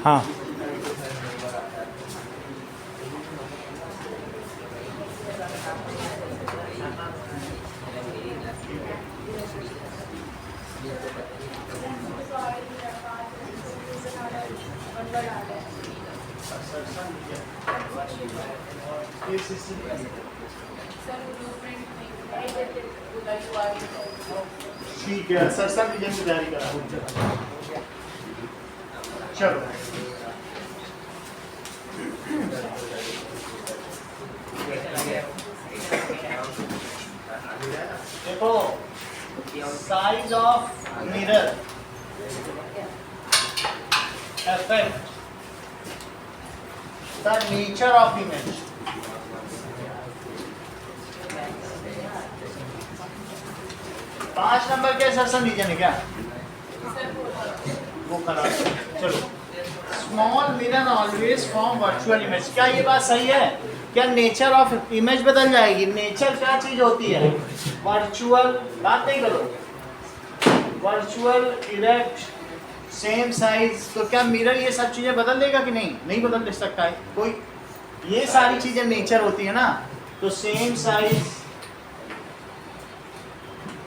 हाँ ठीक है, सरसम रीजन की तैयारी करा। चलो देखो, size of mirror affect the nature of image। पांच नंबर के सरसम रीजन है क्या? वो खराब है। चलो, small mirror always form virtual image. क्या ये बात सही है? क्या नेचर ऑफ इमेज बदल जाएगी? नेचर क्या चीज होती है? वर्चुअल। बात नहीं करो। Virtual, erect, same size. तो क्या मिरर ये सब चीजें बदल देगा कि नहीं? नहीं बदल सकता है कोई। ये सारी चीजें नेचर होती है ना। तो सेम साइज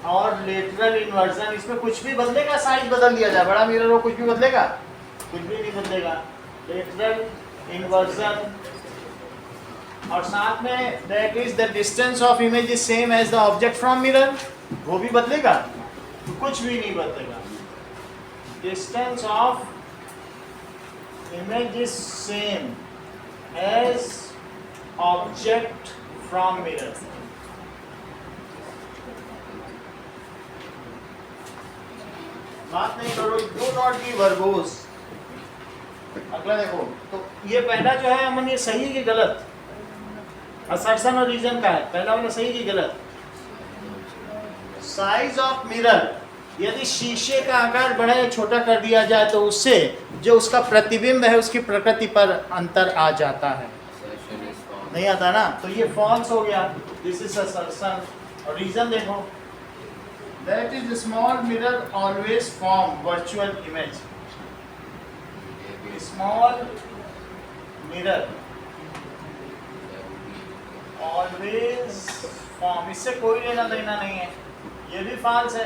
और लेटरल इन्वर्जन, इसमें कुछ भी बदलेगा? साइज बदल दिया जाए, बड़ा मिरर हो, कुछ भी बदलेगा? कुछ भी नहीं बदलेगा। लेटरल इन्वर्जन और साथ में that is the distance of image is same as the object from mirror, वो भी बदलेगा? कुछ भी नहीं बदलेगा। Distance of image is same as object from mirror. बात नहीं करो, डू नॉट बी वर्बोस। अगला देखो, तो ये पहला जो है अमन, ये सही कि गलत? असर्शन और रीजन का है। पहला वाला सही कि गलत? साइज ऑफ मिरर, यदि शीशे का आकार बड़ा या छोटा कर दिया जाए तो उससे जो उसका प्रतिबिंब है उसकी प्रकृति पर अंतर आ जाता है। नहीं आता ना, तो ये फॉल्स हो गया। This is assertion. और रीजन देखो, that is the small mirror always form virtual image। small mirror always form, इससे कोई लेना देना नहीं है, ये भी फॉल्स है।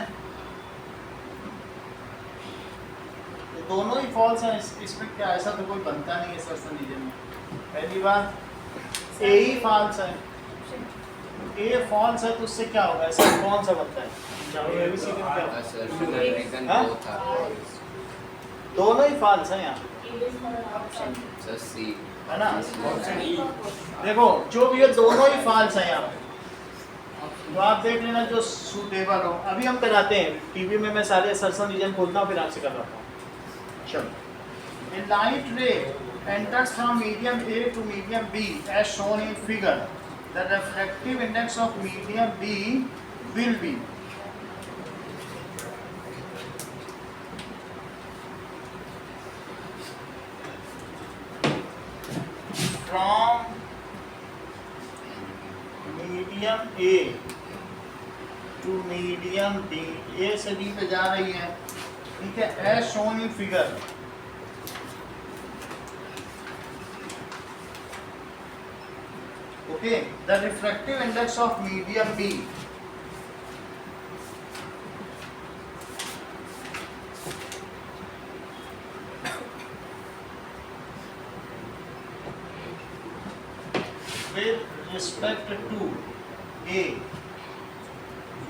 ये दोनों ही फॉल्स हैं। इसमें क्या ऐसा तो कोई बनता नहीं है सरसन रीजन में। पहली बात ए ही फॉल्स है। ए फॉल्स है तो उससे क्या होगा? ऐसा कौन सा बनता है? दोनों ही फॉल्स है यहाँ, है ना? देखो, जो भी है दोनों ही फॉल्स है यहाँ। तो आप देख लेना जो सूटेबल हो। अभी हम कराते हैं टीवी में, मैं सारे सरसन रीजन खोलता हूँ फिर आपसे करवाता हूँ। चलो, ए लाइट रे enters from medium A to medium B as shown in figure, the refractive index of medium B will be from medium A to medium B, A से B पे जा रही है, ठीक है, as shown in figure। Okay, the refractive index of medium B with respect to A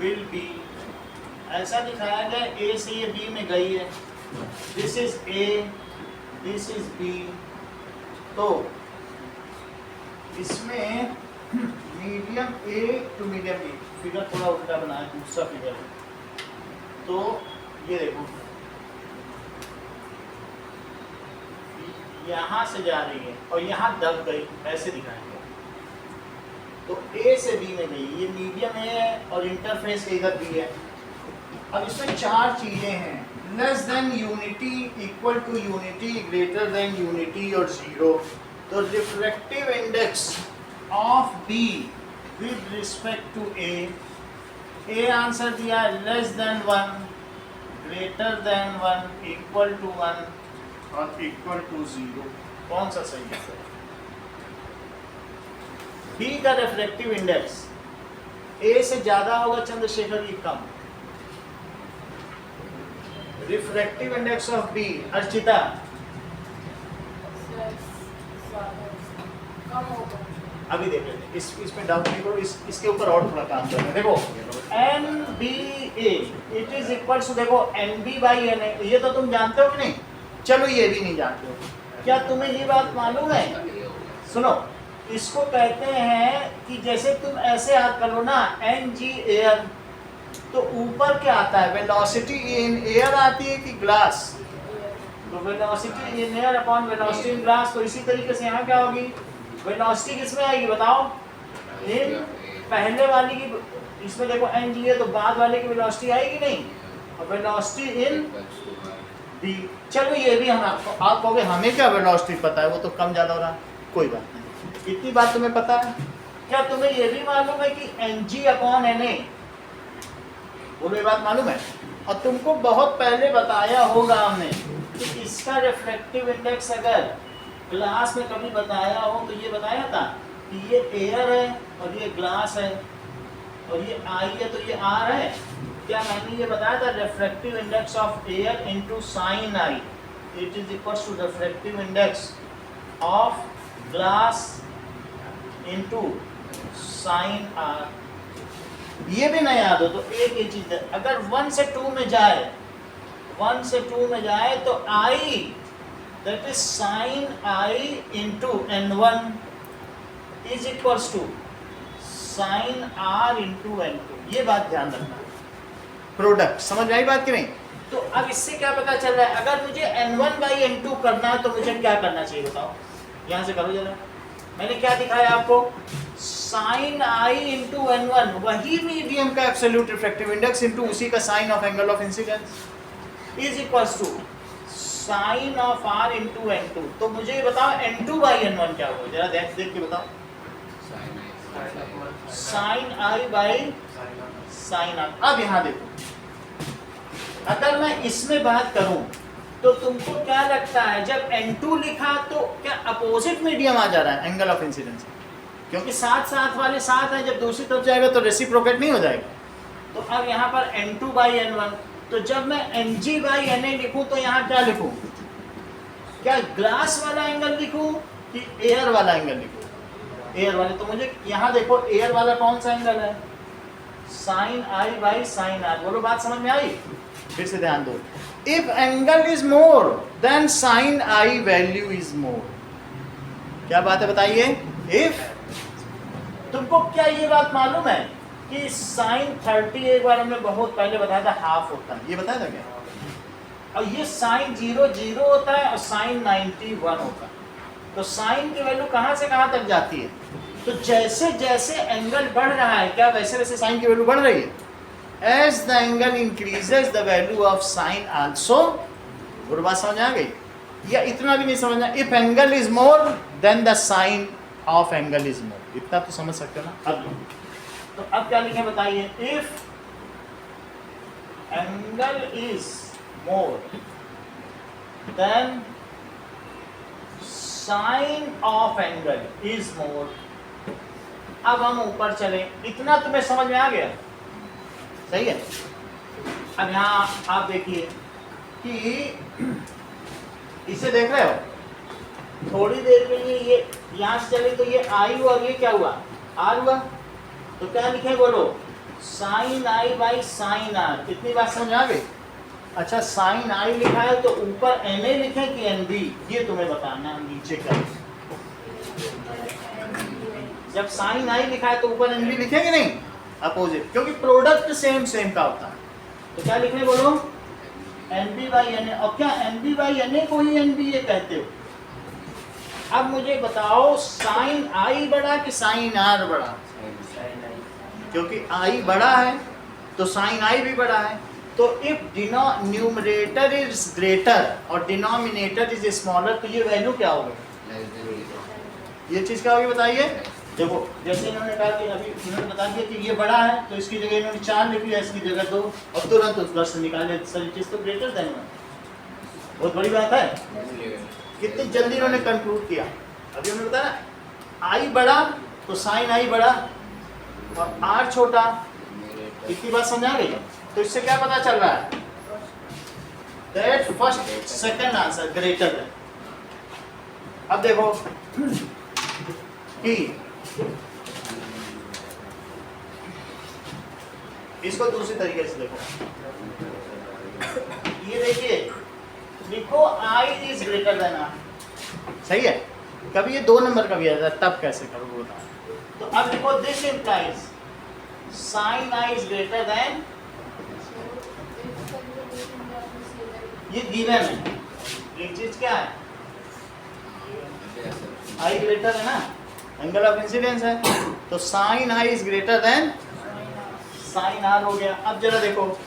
will be, ऐसा दिखाया गया A से ये B में गई है, this is A, this is B। तो इसमें medium A to medium B, figure थोड़ा उल्टा बना है, दूसरा फिगर। तो ये देखो, यहाँ से जा रही है और यहाँ दब गई, ऐसे दिखाएंगे। तो ए से बी में गई, ये मीडियम ए है और इंटरफेस इधर बी है। अब इसमें चार चीजें हैं, less than unity, equal to unity, greater than unity और जीरो। तो refractive index of B with respect to A answer दिया less than 1, greater than 1, equal to 1 और इक्वल टू 0। कौन सा सही है? बी का रिफ्रैक्टिव इंडेक्स ए से ज्यादा होगा चंद्रशेखर की कम। Refractive index of B Archita अभी देख लेते हैं, इसमें डाउट नहीं करो, इसके ऊपर और थोड़ा काम करना है। देखो n b a it is equal to, देखो n B by N a, ये तो तुम जानते हो कि नहीं? चलो ये भी नहीं जानते हो, क्या तुम्हें ये बात मालूम है? सुनो, इसको कहते हैं कि जैसे तुम ऐसे याद करो ना, एन जी एयर, तो ऊपर क्या आता है? वेलोसिटी इन एयर आती है कि ग्लास? तो velocity in air upon velocity in glass. तो इसी तरीके से यहाँ क्या होगी? वेलोसिटी किसमें आएगी बताओ? इन पहले वाली की, इसमें देखो एन जी है तो बाद वाले की वेलोसिटी आएगी नहीं, और वेलोसिटी इन बी। चलो ये भी हम आपको, आप कहोगे हमें क्या वेलोसिटी पता है, वो तो कम ज्यादा हो रहा है, कोई बात नहीं, इतनी बात तुम्हें पता है। क्या तुम्हें ये भी मालूम है कि N G upon N A, बोलो ये बात मालूम है? और तुमको बहुत पहले बताया होगा हमने कि इसका रिफ्लेक्टिव इंडेक्स अगर ग्लास में कभी बताया हो तो ये बताया था कि ये एयर है और ये ग्लास है और ये आई है तो ये आर है। क्या मैंने ये बताया था? Refractive index of air into sine i it is equal to refractive index of glass into sine r. ये भी नहीं याद हो तो एक ही चीज है, अगर 1 से 2 में जाए, 1 से 2 में जाए तो i that is sine i into n1 is equals to sine r into n2। ये बात ध्यान रखना, प्रोडक्ट समझ में आई बात कि नहीं? तो अब इससे क्या पता चल रहा है? अगर मुझे n1 बाई n2 करना है तो मुझे क्या करना चाहिए बताओ? यहां से करो जरा, मैंने क्या दिखाया आपको? साइन आई इंटू n1, वही मीडियम का एब्सोल्यूट रिफ्रैक्टिव इंडेक्स इंटू उसी का sine of angle of incidence is equals to sine of r into n2। तो मुझे ये बताओ n2 बाई n1 क्या होगा? जरा देख के बताओ। Sine i by sine r. अब यहाँ देखो, अगर मैं इसमें बात करूं तो तुमको क्या लगता है जब n2 लिखा तो क्या अपोजिट मीडियम आ जा रहा है एंगल ऑफ इंसिडेंस? क्योंकि साथ साथ वाले साथ हैं, जब दूसरी तरफ जाएगा तो रेसिप्रोकेट नहीं हो जाएगा। तो अब यहाँ पर n2 बाई n1, तो जब मैं ng बाई na लिखूं तो यहाँ क्या लिखूं? क्या ग्लास वाला एंगल लिखूं कि एयर वाला एंगल लिखूं? एयर वाले। तो मुझे यहाँ देखो एयर वाला कौन सा एंगल है? Sine i by sine r. बोलो बात समझ में आई? फिर से ध्यान दो, if angle is more then sine i value is more. क्या बात है बताइए? इफ, तुमको क्या ये बात मालूम है कि साइन 30 एक बार हमने बहुत पहले बताया था हाफ होता है, ये बताया था क्या? और ये साइन 0 होता है और साइन 91 होता है। तो साइन की वैल्यू कहाँ से कहाँ तक जाती है? तो जैसे जैसे एंगल बढ़ रहा है क्या वैसे वैसे साइन की वैल्यू बढ़ रही है। As the angle increases, the value of sine also। बुरी बात समझ आ गई? या इतना भी नहीं समझना, if angle is more then the sine of angle is more। इतना तो समझ सकते हो ना? अब तो अब क्या लिखे बताइए? if angle is more then sine of angle is more। अब हम ऊपर चले, इतना तुम्हें समझ में आ गया? सही है। अब यहाँ आप देखिए कि इसे देख रहे हो, थोड़ी देर के लिए ये यहाँ से चले तो ये आई हुआ और ये क्या हुआ? आर हुआ। तो क्या लिखे बोलो? Sine i by sine r. कितनी बात समझ आ गई? अच्छा, साइन आई लिखा है तो ऊपर एन ए लिखे कि एन बी, ये तुम्हें बताना है। नीचे का जब साइन आई लिखा है तो ऊपर एन बी लिखेंगे नहीं? अपोजिट, क्योंकि प्रोडक्ट सेम का होता है। तो क्या लिखने बोलो? N B by N A. और क्या N B by N A को ही एन बी ए कहते हो? अब मुझे बताओ साइन आई बड़ा कि साइन आर बड़ा? क्योंकि आई बड़ा है तो साइन आई भी बड़ा है। तो इफ न्यूमरेटर इज ग्रेटर और डिनोमिनेटर इज स्मॉलर तो ये वैल्यू क्या होगी? ये चीज क्या होगी बताइए? देखो जैसे इन्होंने कहा कि अभी इन्होंने बता दिया कि ये बड़ा है तो इसकी जगह इन्होंने 4 लिख लिया, इसकी जगह 2, और तुरंत उस वर्ष से निकाले सारी चीज तो ग्रेटर देन 1। बहुत बड़ी बात है। कितनी जल्दी इन्होंने कंक्लूड किया। अभी उन्होंने बताया ना, आई बड़ा तो साइन आई बड़ा और आर छोटा। इतनी बात समझ आ गई। तो इससे क्या पता चल रहा है? That first second answer greater than. अब देखो कि इसको दूसरी तरीके से देखो। ये देखिए, लिखो आई इज ग्रेटर देन आर, सही है। कभी ये 2 नंबर का भी आ जाता है, तब कैसे करोगे बताओ। तो अब लिखो this implies sine i is greater than, ये गिवन है। एक चीज क्या है, आई ग्रेटर है ना, एंगल ऑफ इंसिडेंस है, तो sine i is greater than sine r हो गया। अब जरा देखो,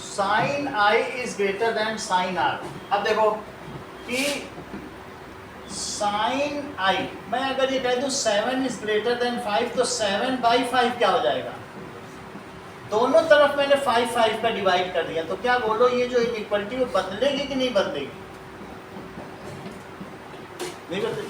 sine i is greater than sine r. अब देखो कि साइन आई, मैं अगर ये कह दूं 7 इज ग्रेटर देन 5, तो 7/5 क्या हो जाएगा? दोनों तरफ मैंने 5 का डिवाइड कर दिया, तो क्या बोलो ये जो इनइक्वालिटी वो बदलेगी कि नहीं बदलेगी? नहीं बदलेगी।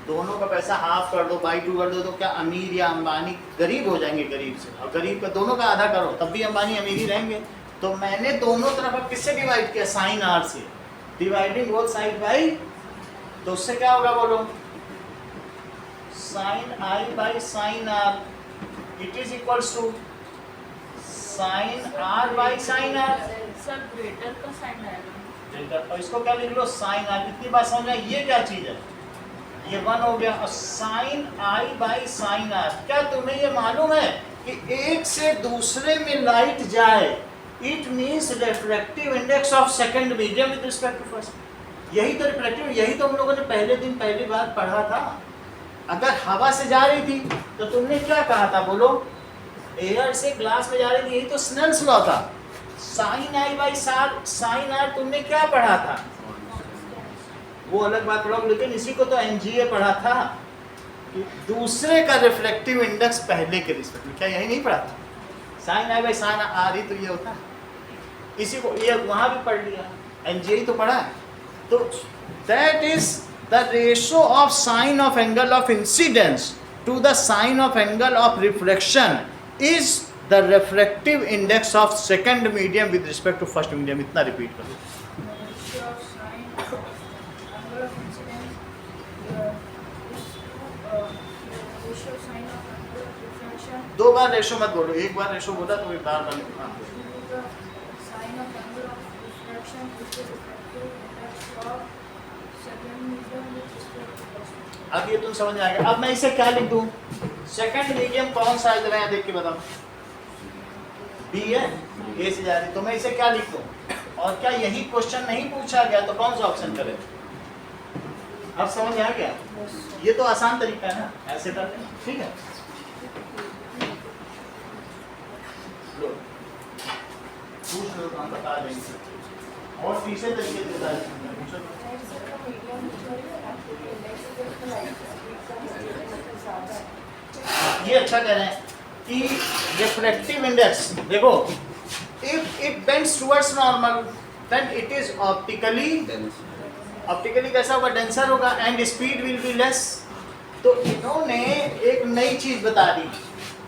दोनों का पैसा हाफ कर दो, बाई 2 कर दो, तो क्या अमीर या अंबानी गरीब हो जाएंगे गरीब से? और गरीब का दोनों का आधा करो तब भी अंबानी अमीर ही रहेंगे। तो मैंने दोनों तरफ अब किससे डिवाइड किया? साइन आर से। डिवाइडिंग बोथ साइड बाई, तो उससे क्या होगा बोलो? Sine i by sine r, it is equals to sine r by sine r. Sir greater का साइन आएगा, और इसको क्या लिख लो? Sign r. कितनी बात समझ में? ये क्या चीज है? ये 1 हो गया। और sine i by sine r, क्या तुम्हें ये मालूम है कि एक से दूसरे में लाइट जाए, it means refractive index of second medium with respect to first. यही तो रिफ्रैक्टिव, यही तो हम लोगों ने पहले दिन पहली बार पढ़ा था। अगर हवा से जा रही थी तो तुमने क्या कहा था बोलो? एयर से ग्लास में जा रही थी, यही तो स्नेल्स लॉ था। Sine i by sine r तुमने क्या पढ़ा था? वो अलग बात पढ़ा, लेकिन इसी को तो एनजीए पढ़ा था कि दूसरे का रिफ्लेक्टिव इंडेक्स पहले के रिस्पेक्ट में। क्या यही नहीं पढ़ा था? Sine i by sine r ही तो ये होता है। इसी को ये वहां भी पढ़ लिया, एनजीए ही तो पढ़ा है। तो that is the ratio of sine of angle of incidence to the sine of angle of reflection is the refractive index of second medium with respect to first medium. इतना रिपीट करो। दो बार रेशो मत बोलो, एक बार ratio बोला तो एक बार लिखना। अब ये तुम समझ आएगा। अब मैं इसे क्या लिख दूं? सेकंड मीडियम कौन सा है जरा यहाँ देख के बताओ। बी है, ए से जा रही, तो मैं इसे क्या लिख दूं? और क्या यही क्वेश्चन नहीं पूछा गया तो कौन सा ऑप्शन करें? अब समझ आ गया? ये तो आसान तरीका है ना, ऐसे करते हैं, ठीक है। पूछ लो तो हम बता देंगे, और तीसरे तरीके से बता देंगे। ये अच्छा कह रहे हैं कि रिफ्रैक्टिव इंडेक्स देखो, if it bends towards normal then it is optically कैसा होगा? डेंसर होगा and speed will be less. तो इन्होंने एक नई चीज बता दी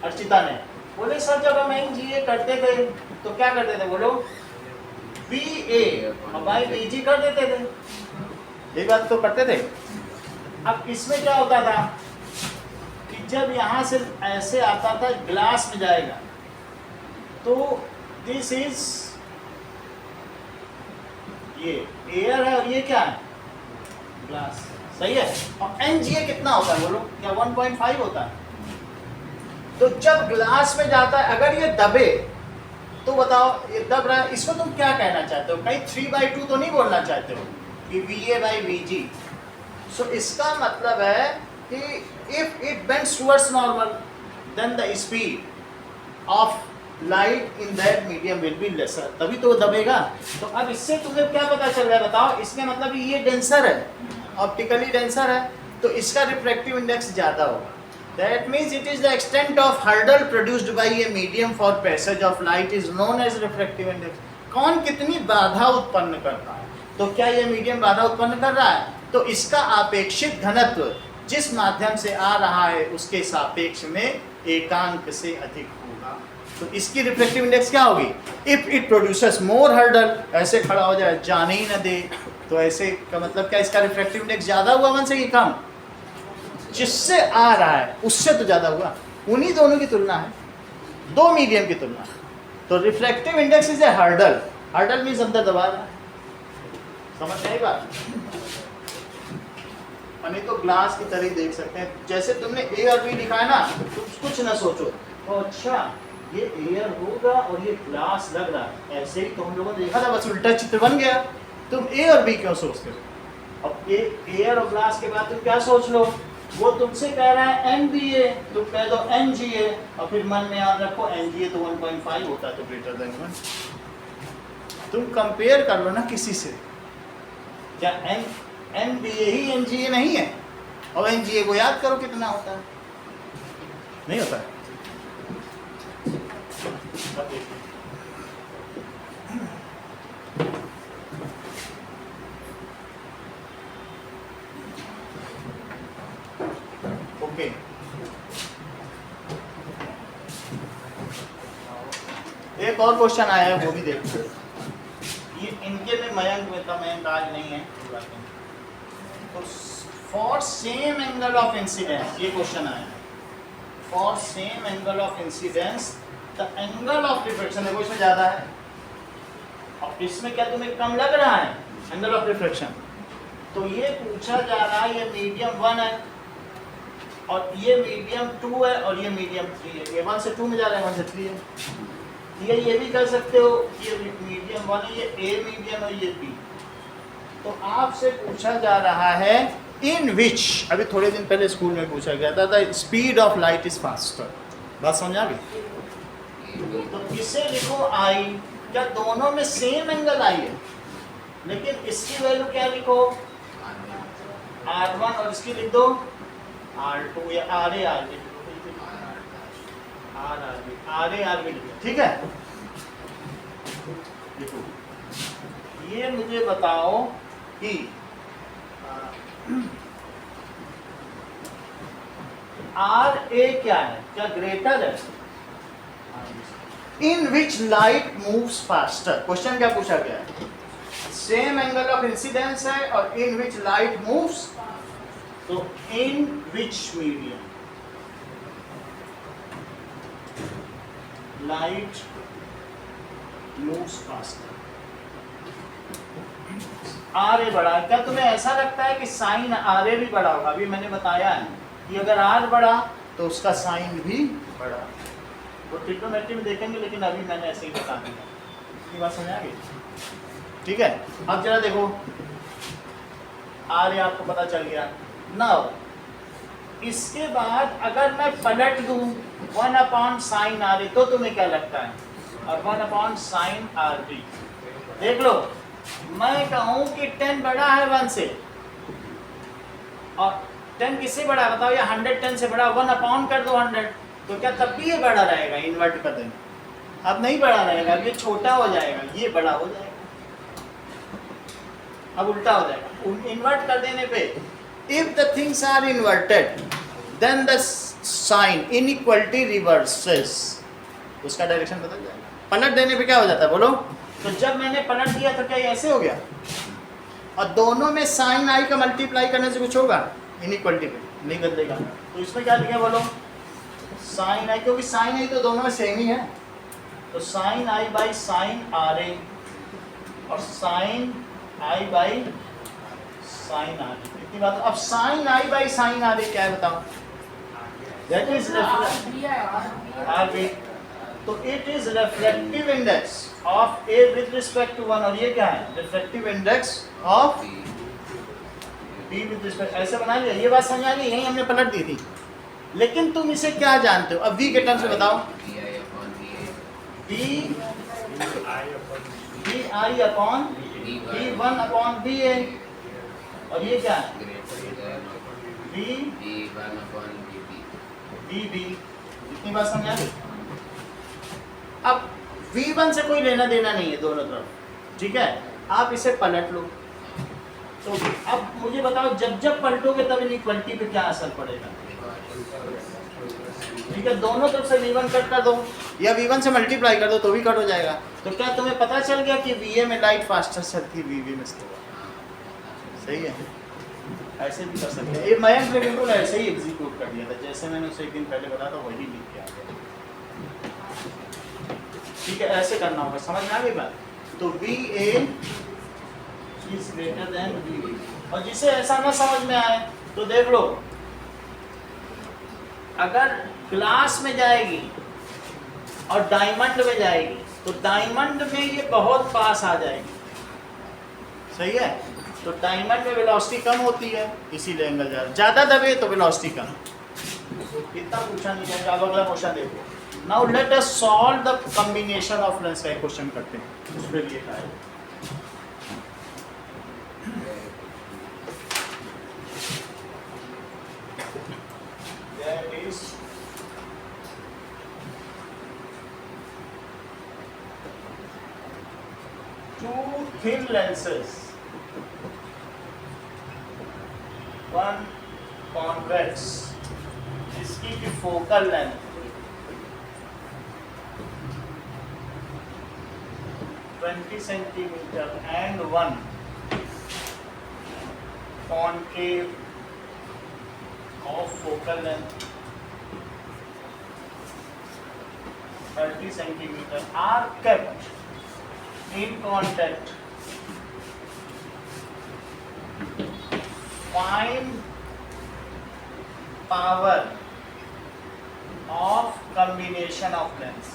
अर्चिता ने। बोले सर जब हम एनजीए करते थे तो क्या करते थे बोलो? बीए और बाई बीजी कर देते थे, ये बात तो करते थे। अब इसमें क्या होता था कि जब यहाँ से ऐसे आता था ग्लास में जाएगा, तो दिस इज ये एयर है और ये क्या है? ग्लास, सही है। और एनजीए कितना होता है बोलो? क्या 1.5 होता है? तो जब ग्लास में जाता है, अगर ये दबे तो बताओ ये दब रहा है, इसको तुम क्या कहना चाहते हो? कहीं 3/2 तो नहीं बोलना चाहते हो कि VA/VG। सो इसका मतलब है कि if it bends towards normal then the speed of light in that medium will be lesser, तभी तो वो दबेगा। तो अब इससे तुम्हें क्या पता चल रहा है बताओ? इसका मतलब ये डेंसर है, ऑप्टिकली डेंसर है, तो इसका रिफ्रैक्टिव इंडेक्स ज़्यादा होगा। That means it is the extent of hurdle produced by a medium for passage of light is known as refractive index. कौन कितनी बाधा उत्पन्न करता है। तो क्या ये मीडियम बाधा उत्पन्न कर रहा है, तो इसका आपेक्षित घनत्व जिस माध्यम से आ रहा है उसके सापेक्ष में एकांक से अधिक होगा। तो इसकी रिफ्लेक्टिव इंडेक्स क्या होगी, if it produces more hurdle, ऐसे खड़ा हो जाए जाने ही न दे, तो ऐसे का मतलब क्या, इसका रिफ्लेक्टिव इंडेक्स ज्यादा हुआ वन से कि कम, जिससे आ रहा है उससे तो ज्यादा हुआ। उन्हीं दोनों की तुलना है, दो मीडियम की तुलना। तो reflective index is a hurdle, hurdle means अंदर दबा रहा है, समझ में आई बात। नहीं तो ग्लास की तरह देख सकते हैं, जैसे तुमने ए और बी लिखा है ना, तुम कुछ ना सोचो तो अच्छा ये एयर होगा और ये ग्लास लग रहा है, ऐसे ही तो हम लोगों ने देखा था, बस उल्टा चित्र बन गया। तुम ए और बी क्यों सोचते हो, अब एयर और ग्लास के बाद तुम क्या सोच लो, वो तुमसे कह रहा है NBA, तुम कह दो NGA, और फिर मन में याद रखो NGA तो 1.5 होता है, तो ग्रेटर देन 1। तुम कंपेयर कर लो ना किसी से, क्या NBA ही NGA नहीं है, और NGA को याद करो कितना होता है, नहीं होता है। ओके, एक और क्वेश्चन आया है वो भी देखो, ये इनके में मयंक में था, मयंक आज नहीं है, तो for same angle of incidence ये क्वेश्चन आया है, for same angle of incidence the angle of reflection, देखो इसमें ज्यादा है और इसमें क्या तुम्हें कम लग रहा है एंगल ऑफ रिफ्लेक्शन, तो ये पूछा जा रहा है ये मीडियम 1 है और ये मीडियम 2 है और ये मीडियम 3 है, ये 1 से 2 में जा रहा है, 1 से 3 है। ये भी कर सकते हो, ये मीडियम 1 है, ये A मीडियम और ये B। तो आपसे पूछा जा रहा है इन विच, अभी थोड़े दिन पहले स्कूल में पूछा गया था, the speed of light is faster, बात समझ आ गई। तो इसे लिखो I, क्या दोनों में सेम एंगल I है, लेकिन इसकी वैल्यू क्या लिखो R1 और इसकी लिख दो R2 या RA RB, ठीक है। देखो ये मुझे बताओ कि RA क्या है, क्या ग्रेटर है, in which light moves faster, question क्या पूछा गया है, सेम एंगल ऑफ इंसिडेंस है और इन विच लाइट मूव्स, तो in which medium light moves faster, RA बड़ा है। क्या तुम्हें ऐसा लगता है कि साइन RA भी बड़ा होगा, अभी मैंने बताया है कि अगर R बड़ा तो उसका साइन भी बड़ा, वो ट्रिग्नोमेट्री में देखेंगे, लेकिन अभी मैंने ऐसे ही बता दिया, ये बात समझ आ गई, ठीक है। अब जरा देखो RA आपको पता चल गया ना, इसके बाद अगर मैं पलट दूं 1/sin RA, तो तुम्हें क्या लगता है, और 1/sin RB, देख लो, मैं कहूं कि 10 बड़ा है 1 से, और 10 किससे बड़ा है बताओ, या 100 10 से बड़ा, 1 कर दो 100, तो क्या तब भी ये बड़ा रहेगा, इन्वर्ट कर देना, अब नहीं बड़ा रहेगा, अब ये छोटा हो जाएगा, ये बड़ा हो जाएगा, अब उल्टा हो जाएगा, इन्वर्ट कर देने पे, if the things are inverted then the sign inequality reverses, उसका डायरेक्शन बदल जाएगा, पलट देने पे क्या हो जाता है बोलो, तो जब मैंने पलट दिया तो क्या ये ऐसे हो गया, और दोनों में साइन I का मल्टीप्लाई करने से कुछ होगा, इनइक्वालिटी पे नहीं बदलेगा, तो इसमें क्या लिखा बोलो, साइन I, क्योंकि साइन I तो दोनों में सेम ही है, तो sine I by sine RA और sine I by sine RA, इतनी बात। अब sine I by sine RA क्या है बताओ, दैट इज RB, तो it is reflective index of A with respect to 1, और ये क्या है, reflective index of B with respect, ऐसे बना लिया, ये बात समझ आ गई, यही हमने पलट दी थी। लेकिन तुम इसे क्या जानते हो, अब V के टर्म्स में बताओ, BI अपॉन B1/BA, और ये क्या है BB, इतनी बात समझ आ गई। अब V1 से कोई लेना देना नहीं है दोनों तरफ, ठीक है। आप इसे पलट लो। तो अब मुझे बताओ जब जब पलटोगे तब इनइक्वालिटी पे क्या असर पड़ेगा? ठीक है, दोनों तरफ से V1 कट कर दो या V1 से मल्टीप्लाई कर दो तो भी कट हो जाएगा। तो क्या तुम्हें पता चल गया कि VA में लाइट फास्टर चलती है, VB में स्लो? सही है, ऐसे भी कर सकते हैं। ये मयंक ने बिल्कुल ऐसे ही एग्जीक्यूट कर दिया था, जैसे मैंने उसे एक दिन पहले बताया था वही लिख के आ गया। ठीक है, ऐसे करना होगा, समझ में आ गई बात? तो VA is greater then VB। और जिसे ऐसा ना समझ में आए तो देख लो, अगर ग्लास में जाएगी और डायमंड में जाएगी तो डायमंड में ये बहुत पास आ जाएगी, सही है। तो डायमंड में वेलोसिटी कम होती है, इसीलिए एंगल ज़्यादा दबे तो वेलोसिटी कम। इतना पूछा नहीं जाएगा। अब अगला क्वेश्चन देखो। Now let us solve the combination of lens का क्वेश्चन करते हैं। उसके लिए क्या है? That is two thin lenses, one convex, जिसकी की focal length 20 centimetre and one concave of focal length 30 centimeter are kept in contact. Find power of combination of lengths.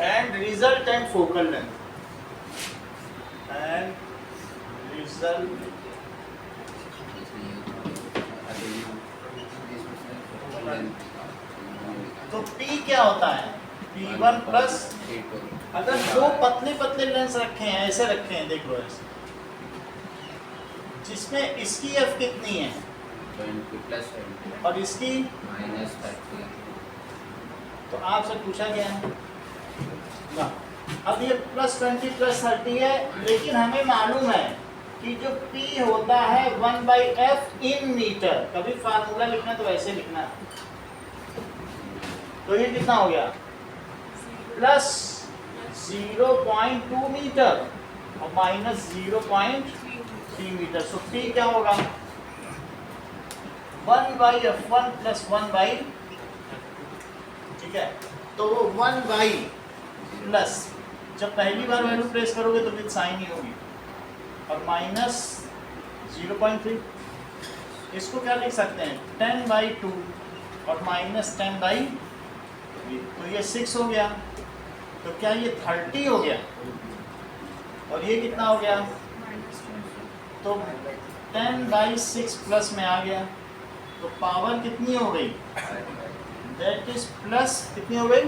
And resultant focal length. And result तो P क्या होता है? P1 plus, अगर दो पतले पतले लेंस रखे हैं, ऐसे रखे हैं, देख लो ऐसे, जिसमें इसकी F कितनी है 20 और इसकी -30, तो आपसे पूछा गया है ना। अब ये +20 +30 है, लेकिन हमें मालूम है कि जो P होता है 1/F इन मीटर। कभी फार्मूला लिखना तो ऐसे लिखना है। तो ये कितना हो गया? +0.2 मीटर और -0.3 मीटर। सो P क्या होगा? 1/F1 + 1/, ठीक है। तो वो 1/, प्लस, जब पहली बार वैल्यू प्रेस करोगे तो विद साइन ही होगी, और -0.3। इसको क्या लिख सकते हैं? 10/2 और -10/3। तो ये 6 हो गया। तो क्या ये 30 हो गया? और ये कितना हो गया? तो 10/6 प्लस में आ गया। तो पावर कितनी हो गई? दैट इज प्लस कितनी हो गई?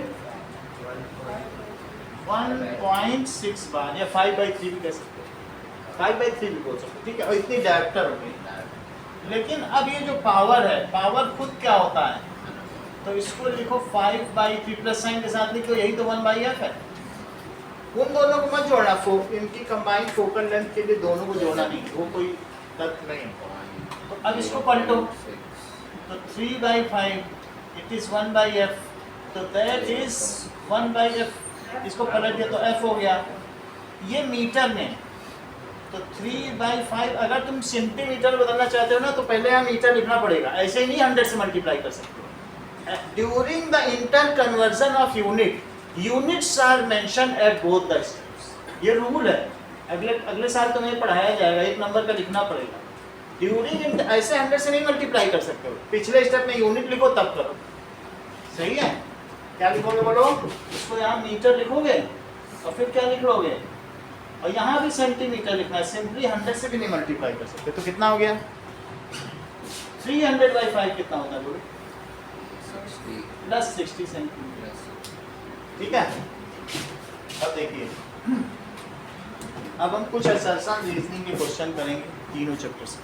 1.6 बार, या 5/3 भी कह सकते हैं, 5/3 भी बोल सकते, ठीक है। और इतनी डायरेक्टर हो गई। लेकिन अब ये जो पावर है, पावर खुद क्या होता है? तो इसको लिखो 5/3 प्लस साइन के साथ लिखो, यही तो 1/F है। उन दोनों को मत जोड़ना, इनकी कंबाइंड फोकल लेंथ के लिए दोनों को जोड़ना नहीं, वो कोई तर्क नहीं है। तो अब इसको पलटो, तो 3/5 इट इज 1/F, तो दैट इज 1/F। इसको पलट दिया तो F हो गया। ये मीटर में, तो 3/5 अगर तुम सेंटीमीटर बदलना चाहते हो ना तो पहले यहाँ मीटर लिखना पड़ेगा, ऐसे ही नहीं 100 से मल्टीप्लाई कर सकते हो। During the inter conversion of unit, units are mention at both the steps. ये रूल है, अगले साल तुम्हें पढ़ाया जाएगा, एक नंबर का लिखना पड़ेगा। ड्यूरिंग ऐसे 100 से नहीं मल्टीप्लाई कर सकते हो, पिछले स्टेप में यूनिट लिखो तब करो, सही है। क्या लिखोगे बोलो? इसको यहाँ मीटर लिखोगे और फिर क्या लिख लोगे? और यहाँ भी सेंटीमीटर लिखना है, सिंपली 100 से भी नहीं मल्टीप्लाई कर सकते। तो कितना हो गया? 300/5 कितना होता है बोलो? +60 सेंटीमीटर, ठीक है। अब देखिए, अब हम कुछ आसान रीजनिंग के क्वेश्चन करेंगे तीनों चैप्टर से।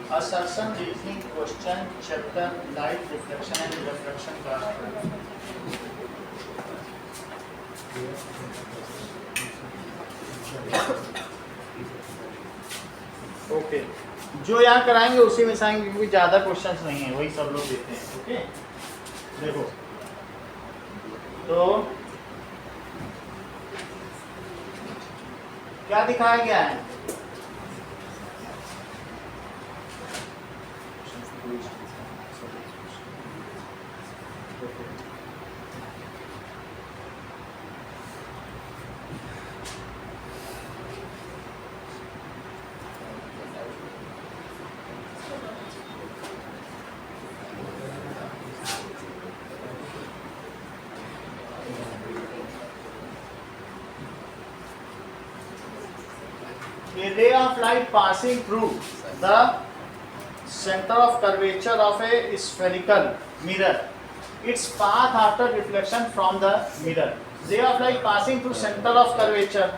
assertion reasoning question chapter light reflection and refraction का ओके जो यहाँ कराएंगे उसी में आएंगे क्योंकि ज़्यादा क्वेश्चंस नहीं है वही सब लोग देते हैं। ओके देखो तो क्या दिखाया गया है A ray of light passing through the center of curvature of a spherical mirror. Its path after reflection from the mirror. Ray of light passing through center of curvature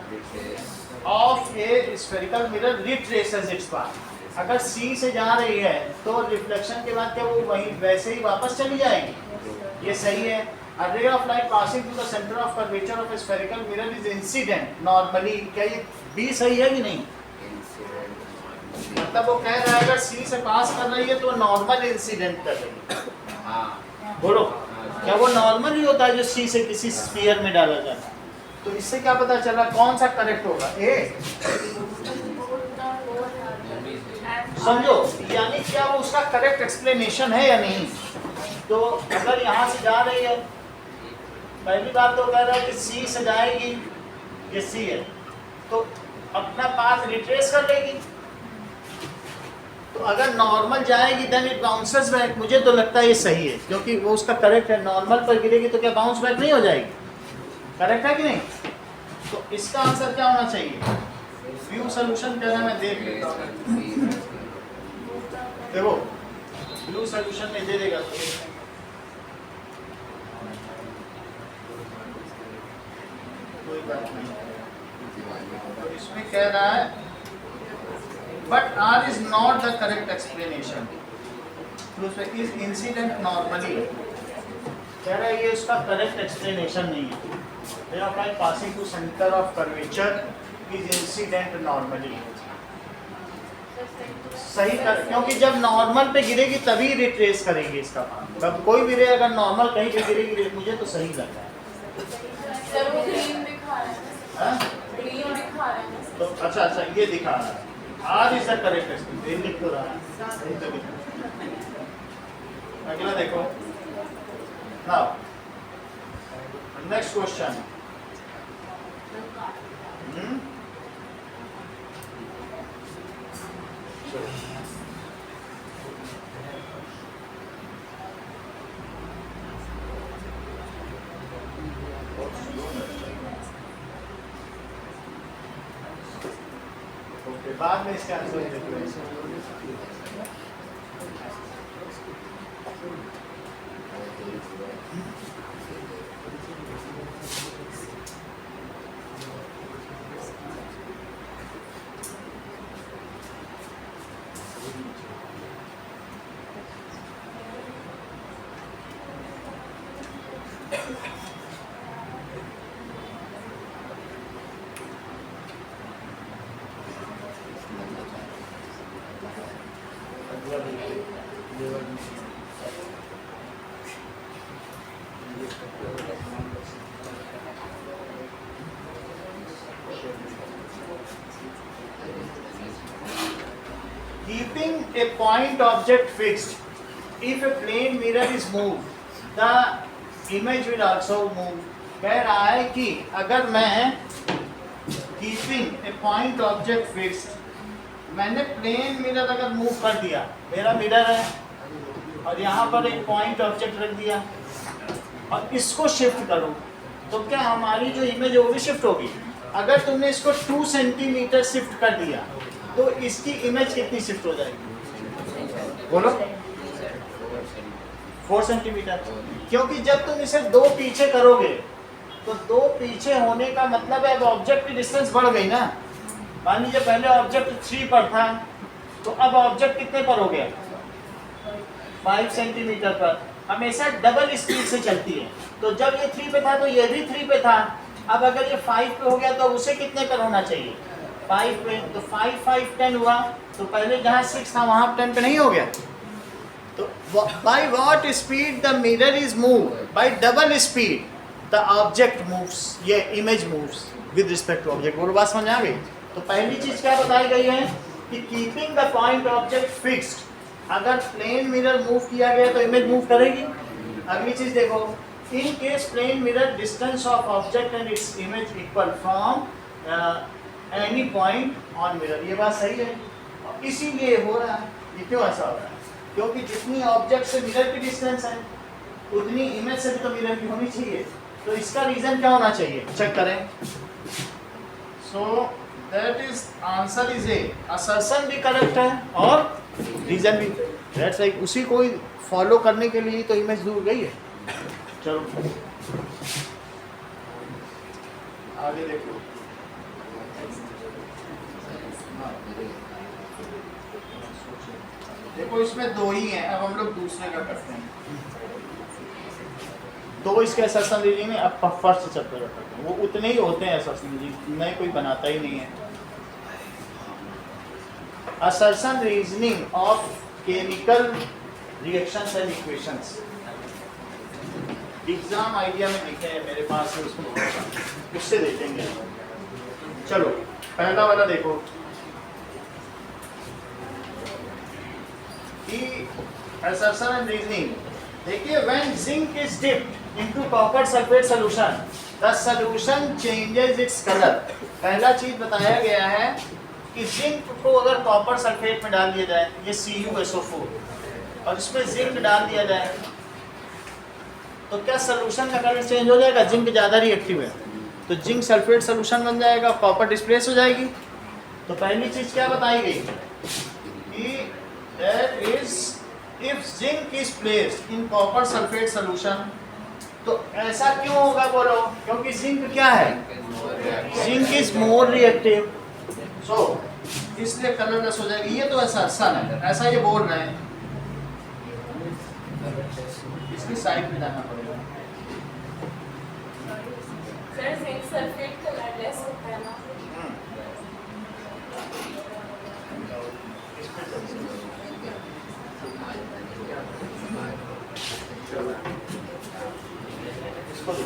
of a spherical mirror retraces its path. अगर C से जा रही है तो reflection के बाद क्या वो वहीं वैसे ही वापस चली जाएगी, ये सही है। A ray of light passing through the center of curvature of a spherical mirror is incident normally. क्या ये B सही है कि नहीं? मतलब वो कह रहा है अगर C से पास कर रही है तो नॉर्मल इंसिडेंट कर रही है। हाँ बोलो क्या वो नॉर्मल ही होता है जो C से किसी स्फीयर में डाला जाता है? तो इससे क्या पता चला कौन सा करेक्ट होगा? ए समझो यानी क्या वो उसका करेक्ट एक्सप्लेनेशन है या नहीं। तो अगर यहाँ से जा रही है पहली बात तो कह रहा है कि C से जाएगी, ये C है तो अपना पाथ रिट्रेस कर लेगी। तो अगर नॉर्मल जाएगी देन इट बाउंसेस बैक। मुझे तो लगता है ये सही है क्योंकि वो उसका करेक्ट है। नॉर्मल पर गिरेगी तो क्या बाउंस बैक नहीं हो जाएगी? करेक्ट है कि नहीं? तो इसका आंसर क्या होना चाहिए? व्यू सॉल्यूशन क्या है मैं देख लेता हूँ। देखो व्यू सॉल्यूशन में दे देगा तो कोई बात नहीं। तो इसमें कह रहा है but R is not the correct explanation. तो उसमें is incident normally कह रहा है ये उसका करेक्ट एक्सप्लेनेशन नहीं है। Ray of light passing through center of curvature is incident normally. सही कर क्योंकि जब नॉर्मल पे गिरेगी तभी रिट्रेस करेंगे इसका पाथ। अब कोई भी रे अगर नॉर्मल कहीं पे गिरेगी मुझे तो सही लग रहा है। तो अच्छा ये दिखा रहा है R is the correct explanation। लिख तो रहा है। अगला देखो now next question। बाद में इसका आंसर देखो। Keeping a point object fixed, if a plane mirror is moved, the image will also move. कह रहा है कि अगर मैं keeping a point object fixed, मैंने प्लेन मिरर अगर मूव कर दिया, मेरा मिरर है और यहाँ पर एक पॉइंट ऑब्जेक्ट रख दिया और इसको शिफ्ट करो तो क्या हमारी जो इमेज है वो भी शिफ्ट होगी। अगर तुमने इसको 2 सेंटीमीटर शिफ्ट कर दिया तो इसकी इमेज कितनी शिफ्ट हो जाएगी? बोलो 4 सेंटीमीटर। क्योंकि जब तुम इसे 2 पीछे करोगे तो 2 पीछे होने का मतलब है अब ऑब्जेक्ट की डिस्टेंस बढ़ गई ना। मान लीजिए पहले ऑब्जेक्ट 3 पर था तो अब ऑब्जेक्ट कितने पर हो गया, 5 सेंटीमीटर पर। हमेशा डबल स्पीड से चलती है, तो जब ये 3 पे था तो ये भी 3 पे था। अब अगर ये 5 पे हो गया तो उसे कितने पर होना चाहिए, 5 पे। तो 5 5 10 हुआ, तो पहले जहाँ 6 था वहाँ 10 पे नहीं हो गया। तो by what speed the mirror is move, by double speed the object moves, ये image moves with respect to object. वो बात समझ आ गई। तो पहली चीज क्या बताई गई है कि keeping the point object fixed, अगर प्लेन मिरर मूव किया गया तो इमेज मूव करेगी। अगली चीज देखो, in case plane mirror distance of object and its image equal from any point on mirror. ये बात सही है, और इसीलिए हो रहा है। ये क्यों ऐसा हो रहा है, क्योंकि जितनी ऑब्जेक्ट से मिरर की डिस्टेंस है उतनी इमेज से भी तो मिरर की होनी चाहिए। तो इसका रीजन क्या होना चाहिए, चेक करें। So that is answer is a, assertion भी करेक्ट है और रीजन भी। दैट्स लाइक उसी को फॉलो करने के लिए तो इमेज दूर गई है। चलो आगे देखो। देखो इसमें दो ही हैं, अब हम लोग दूसरे का करते हैं। दो इसके असर्शन रीजनिंग में अब फर्स्ट चैप्टर का करते हैं, वो उतने ही होते हैं असर्शन रीजनिंग, नए कोई बनाता ही नहीं है। Assertion reasoning of chemical reactions and equations, exam idea में लिखे हैं मेरे पास है, उसको उससे देखेंगे। चलो पहला वाला देखो कि assertion and reasoning। देखिए when zinc is dipped into copper sulfate solution the solution changes its color। पहला चीज बताया गया है कि जिंक को अगर कॉपर सल्फेट में डाल दिया जाए, ये CuSO4, और इसमें जिंक डाल दिया जाए तो क्या सोल्यूशन का कलर चेंज हो जाएगा। जिंक ज़्यादा रिएक्टिव है तो जिंक सल्फेट सोल्यूशन बन जाएगा, कॉपर डिस्प्लेस हो जाएगी। तो पहली चीज क्या बताई गई कि that is if zinc is placed in copper sulphate solution, तो ऐसा क्यों होगा बोलो, क्योंकि जिंक क्या है, जिंक इज मोर रिएक्टिव, सो इसलिए कलरलेस हो जाएगी। ये तो ऐसा आसान है, ऐसा ये बोल रहे हैं। इसकी साइड में जाना पड़ेगा। सर जिंक सल्फेट कलरलेस होता है ना। इसको दो।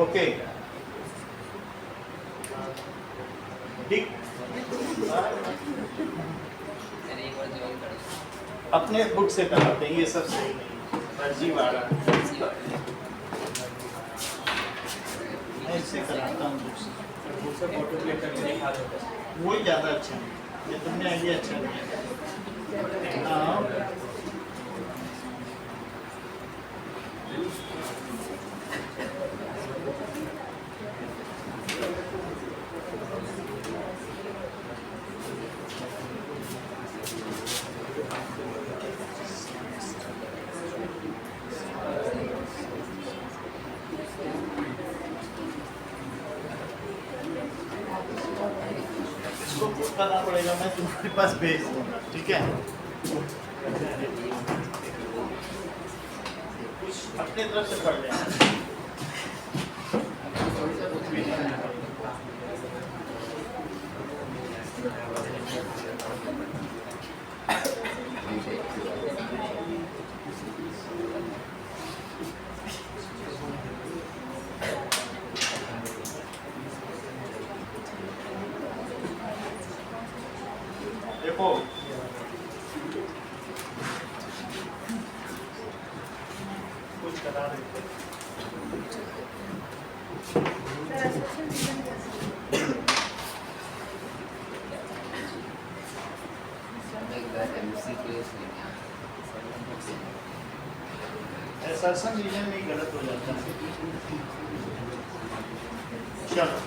ओके अपने बुक से कराते हैं, ये सब सही नहीं, फर्जी वाला ऐसे कराता हूँ बुक से फोटो क्लिक करके दिखा देता हूँ, वही ज़्यादा अच्छा है। ये तुमने आइडिया अच्छा दिया। हाँ करना पड़ेगा, मैं तुम्हारे पास भेज दूंगा, ठीक है। कुछ अपने तरफ से पढ़ लेना। देखो कुछ करा देते असर्शन रीजन में गलत हो जाता है। चलो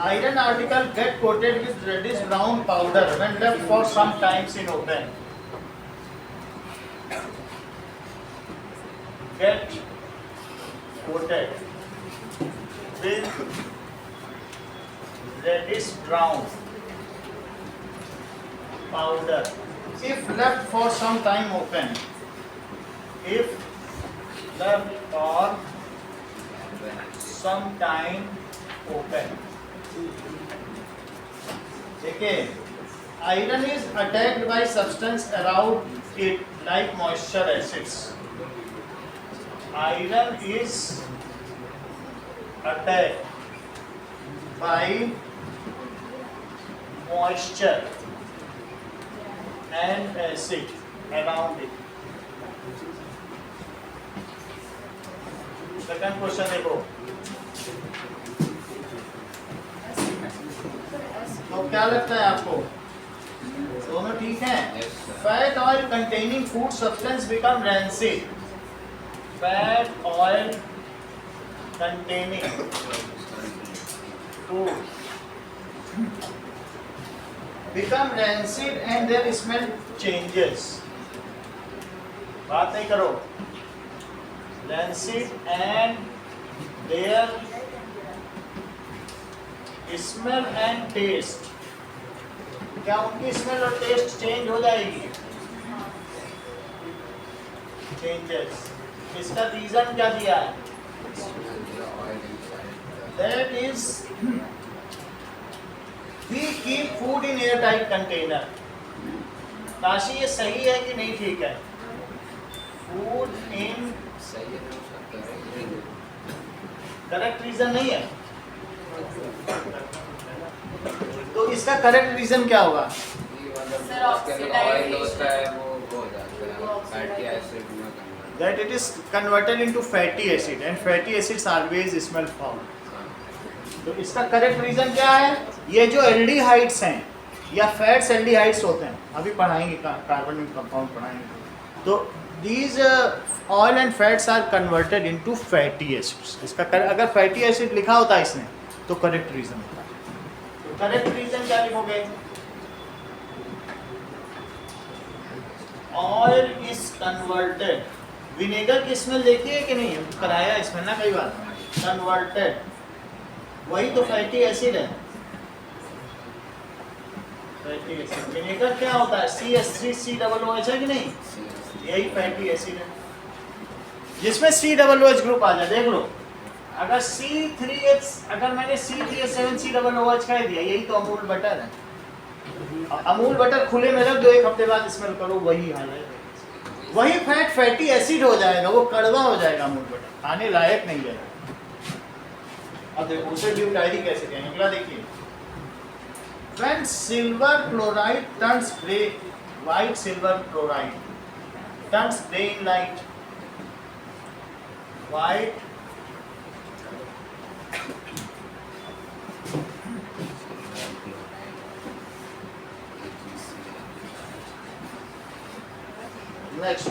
iron article get coated with reddish brown powder when left for some times in open। get coated with reddish brown powder if left for some time open. If left for some time open. देखिए, iron is attacked by substance around it like moisture acids. Iron is attacked by moisture and acid around it. Second question देखो, तो क्या लगता है आपको? दोनों ठीक हैं? Yes, sir. Fat oil containing food substance become rancid. Fat oil containing food become rancid and their smell changes. बात नहीं करो. Rancid and their smell and taste. क्या उनकी स्मेल और टेस्ट चेंज हो जाएगी? चेंजेस. इसका रीजन क्या दिया है? That is, we keep food in airtight container. Kashi ये सही है कि नहीं ठीक है? Food in सही है करेक्ट रीजन नहीं है. तो इसका करेक्ट रीजन क्या होगा? Sir, ऑयल होता है वो हो जाता है फैटी एसिड में convert. That it is converted into fatty acid and fatty acids always smell foul. तो इसका करेक्ट रीजन क्या है? ये जो एल्डिहाइड्स हैं या फैट्स एल्डिहाइड्स होते हैं, अभी पढ़ाएंगे, कार्बनिक कंपाउंड पढ़ाएंगे. तो these oil and fats are converted into fatty acids. इसका अगर fatty acid लिखा होता है इसने तो करेक्ट रीजन होता. तो करेक्ट रीजन क्या लिखोगे? Oil is converted. विनेगर की स्मेल देखी है कि नहीं? कराया इसमें ना कई बार. कन्वर्टेड वही तो फैटी एसिड है. Fatty acid. विनेगर क्या होता है? CH3COOH है कि नहीं? यही फैटी एसिड है जिसमें COOH ग्रुप आ जाए. देख लो, अगर C3H, अगर मैंने C3H7COOH कह दिया, यही तो अमूल बटर है. अमूल बटर खुले में रख दो, एक हफ्ते बाद स्मेल करो, वही हाल है. वही फैटी एसिड हो जाएगा, वो कड़वा हो जाएगा. अमूल बटर खाने लायक नहीं रहेगा. अब देखो उसे ब्यूटाइरिक एसिड है. अगला देखिए, when silver chloride turns gray, white silver chloride turns gray in light. White next,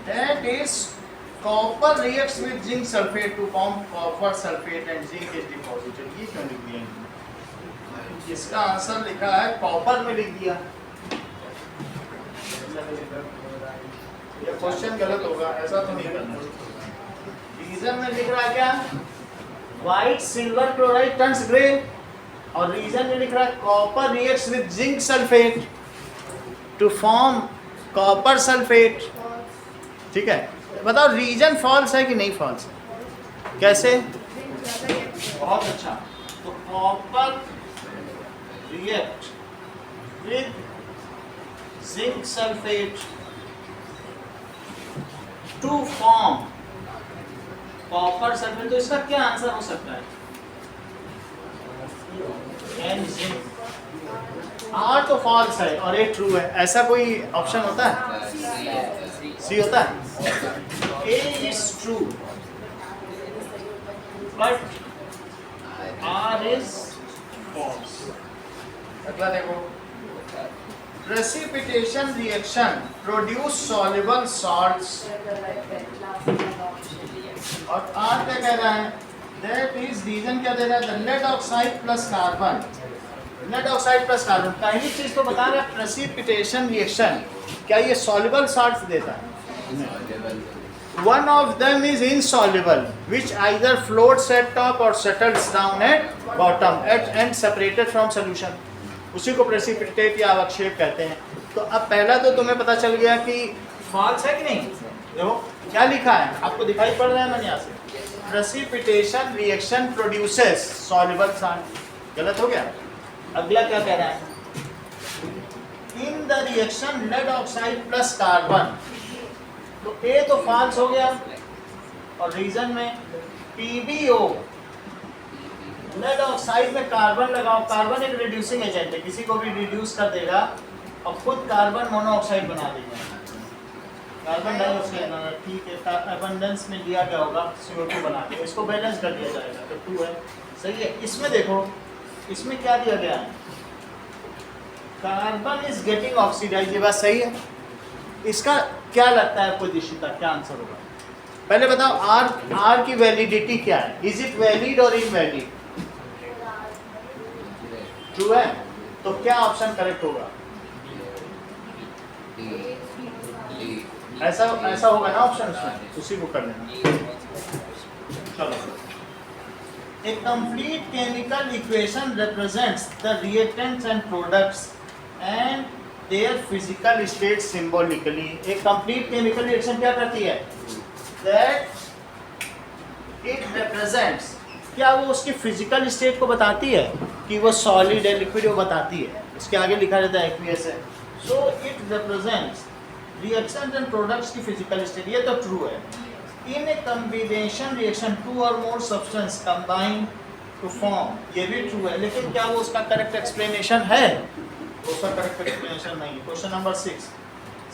that is copper reacts with zinc sulfate to form copper sulfate and zinc is deposited. ये क्यों लिख दिया? इसका answer लिखा है कॉपर में लिख दिया. ये क्वेश्चन गलत होगा, ऐसा तो नहीं करना. रीजन में लिख रहा है क्या? White silver chloride turns grey, और रीजन में लिख रहा है copper reacts with zinc sulphate to form copper sulphate. ठीक है, बताओ रीजन फॉल्स है कि नहीं फॉल्स है? कैसे? बहुत अच्छा. तो copper react with zinc sulphate to form copper sulphate. तो इसका क्या आंसर हो सकता है? N zinc. आर तो फॉल्स है और ए ट्रू है. ऐसा कोई ऑप्शन होता है? सी होता है. A is true but R is false. अगला देखो, precipitation reaction produce soluble salts. और आर क्या कह रहा है? That is रीजन क्या दे रहा है? Lead oxide plus carbon. Lead oxide plus carbon. पहली चीज तो बता रहा है precipitation reaction क्या ये soluble salts देता है? one of them is insoluble, which either floats at top or settles down at bottom and separated from solution. उसी को प्रेसिपिटेट या अवक्षेप कहते हैं. तो अब पहला तो तुम्हें पता चल गया कि फॉल्स है कि नहीं. देखो क्या लिखा है, आपको दिखाई पड़ रहा है मैंने यहाँ से. Precipitation reaction produces soluble salt. गलत हो गया. अगला क्या कह रहा है, in the reaction lead oxide plus carbon. तो ए तो फॉल्स हो गया और रीजन में PbO लेड ऑक्साइड में कार्बन लगाओ. कार्बन एक रिड्यूसिंग एजेंट है, किसी को भी रिड्यूस कर देगा और खुद कार्बन मोनोऑक्साइड बना देगा. कार्बन डाइऑक्साइड ठीक है, अबंडेंस में दिया गया होगा CO2 बना के, इसको बैलेंस कर दिया जाएगा तो 2 है. सही है. इसमें देखो, इसमें क्या दिया गया है, कार्बन इज गेटिंग ऑक्सीडाइज. ये बात सही है. इसका क्या लगता है आपको दिशिता, क्या आंसर होगा? पहले बताओ आर की वैलिडिटी क्या है. इज इट वैलिड और इनवैलिड? ट्रू है. तो क्या ऑप्शन करेक्ट होगा? ऐसा होगा ना ऑप्शन उसमें, उसी को कर लेना. चलो. A complete chemical equation represents the reactants and products and their physical state symbolically. एक complete chemical reaction क्या करती है? That it represents, क्या वो उसकी physical state को बताती है कि वो solid है liquid है, वो बताती है. इसके आगे लिखा रहता है aqueous है. So it represents reactions and products की physical state. ये तो true है. In a combination reaction two or more substance combine to form, ये भी true है. लेकिन क्या वो उसका correct explanation है? उसका correct explanation नहीं. Question number 6.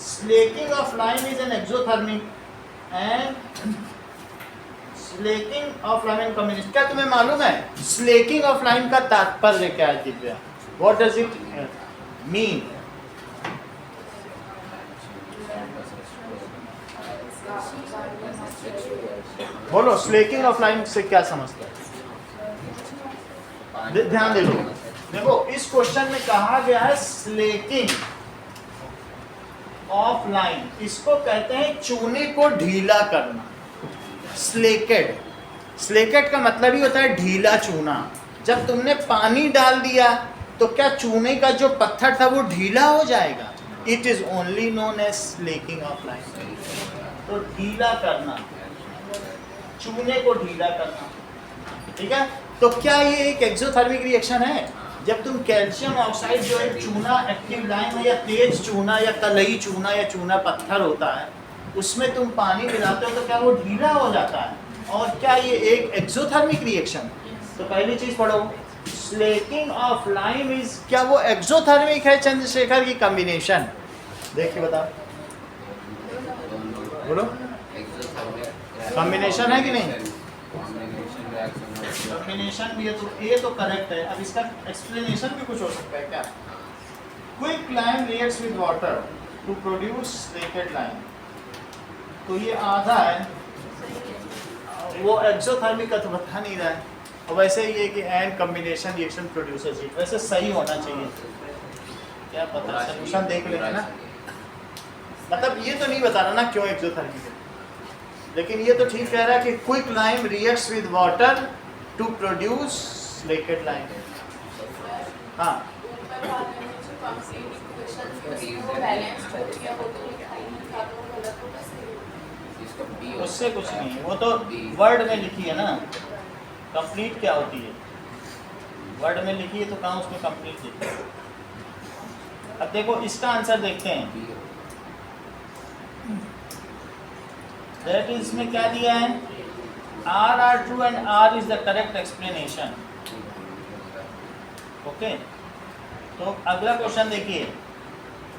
Slaking of lime is an exothermic and slaking of lime in combination. क्या तुम्हें मालूम है slaking of lime का तात्पर्य क्या है Divya? What does it mean? बोलो, स्लेकिंग ऑफ लाइम से क्या समझते हैं? ध्यान दे लो. देखो इस क्वेश्चन में कहा गया है स्लेकिंग ऑफ लाइम. इसको कहते हैं चूने को ढीला करना. स्लेकेड, स्लेकेड का मतलब ही होता है ढीला चूना. जब तुमने पानी डाल दिया तो क्या चूने का जो पत्थर था वो ढीला हो जाएगा? It is only known as slaking of lime. तो ढीला करना, चूने को ढीला करना. ठीक है. तो क्या ये एक एक्सोथर्मिक रिएक्शन है? जब तुम कैल्शियम ऑक्साइड जो एक चूना एक्टिव लाइम है या तेज चूना या कलई चूना या चूना पत्थर होता है उसमें तुम पानी मिलाते हो तो क्या वो ढीला हो जाता है? और क्या ये एक एक्सोथर्मिक रिएक्शन? तो पहली चीज पढ़ो, स्लेकिंग ऑफ लाइम इज, क्या वो एक्सोथर्मिक है चंद्रशेखर की कॉम्बिनेशन? देखिए बताओ, बोलो. कॉम्बिनेशन है कि नहीं? कॉम्बिनेशन भी है. तो ये तो करेक्ट है. अब इसका एक्सप्लेनेशन भी कुछ हो सकता है क्या? Quick lime reacts with water to produce slaked lime. तो ये आधा है, वो एक्सोथर्मिक का तो बता नहीं रहा है. और वैसे ही है कि and combination reaction producers heat. वैसे सही होना चाहिए. क्या पता, सोल्यूशन देख लेंगे ना. मतलब ये तो नहीं बता रहा ना क्यों एक्सोथर्मिक है, लेकिन ये तो ठीक कह रहा है कि quick lime reacts with water to produce slaked lime. हाँ, उससे कुछ नहीं, वो तो वर्ड में लिखी है ना. कंप्लीट क्या होती है? वर्ड में लिखी है तो कहाँ उसमें कंप्लीट लिखी है? अब देखो इसका आंसर देखते हैं. दैट इज में क्या दिया है? R are true and R is the correct explanation. Okay. तो अगला क्वेश्चन देखिए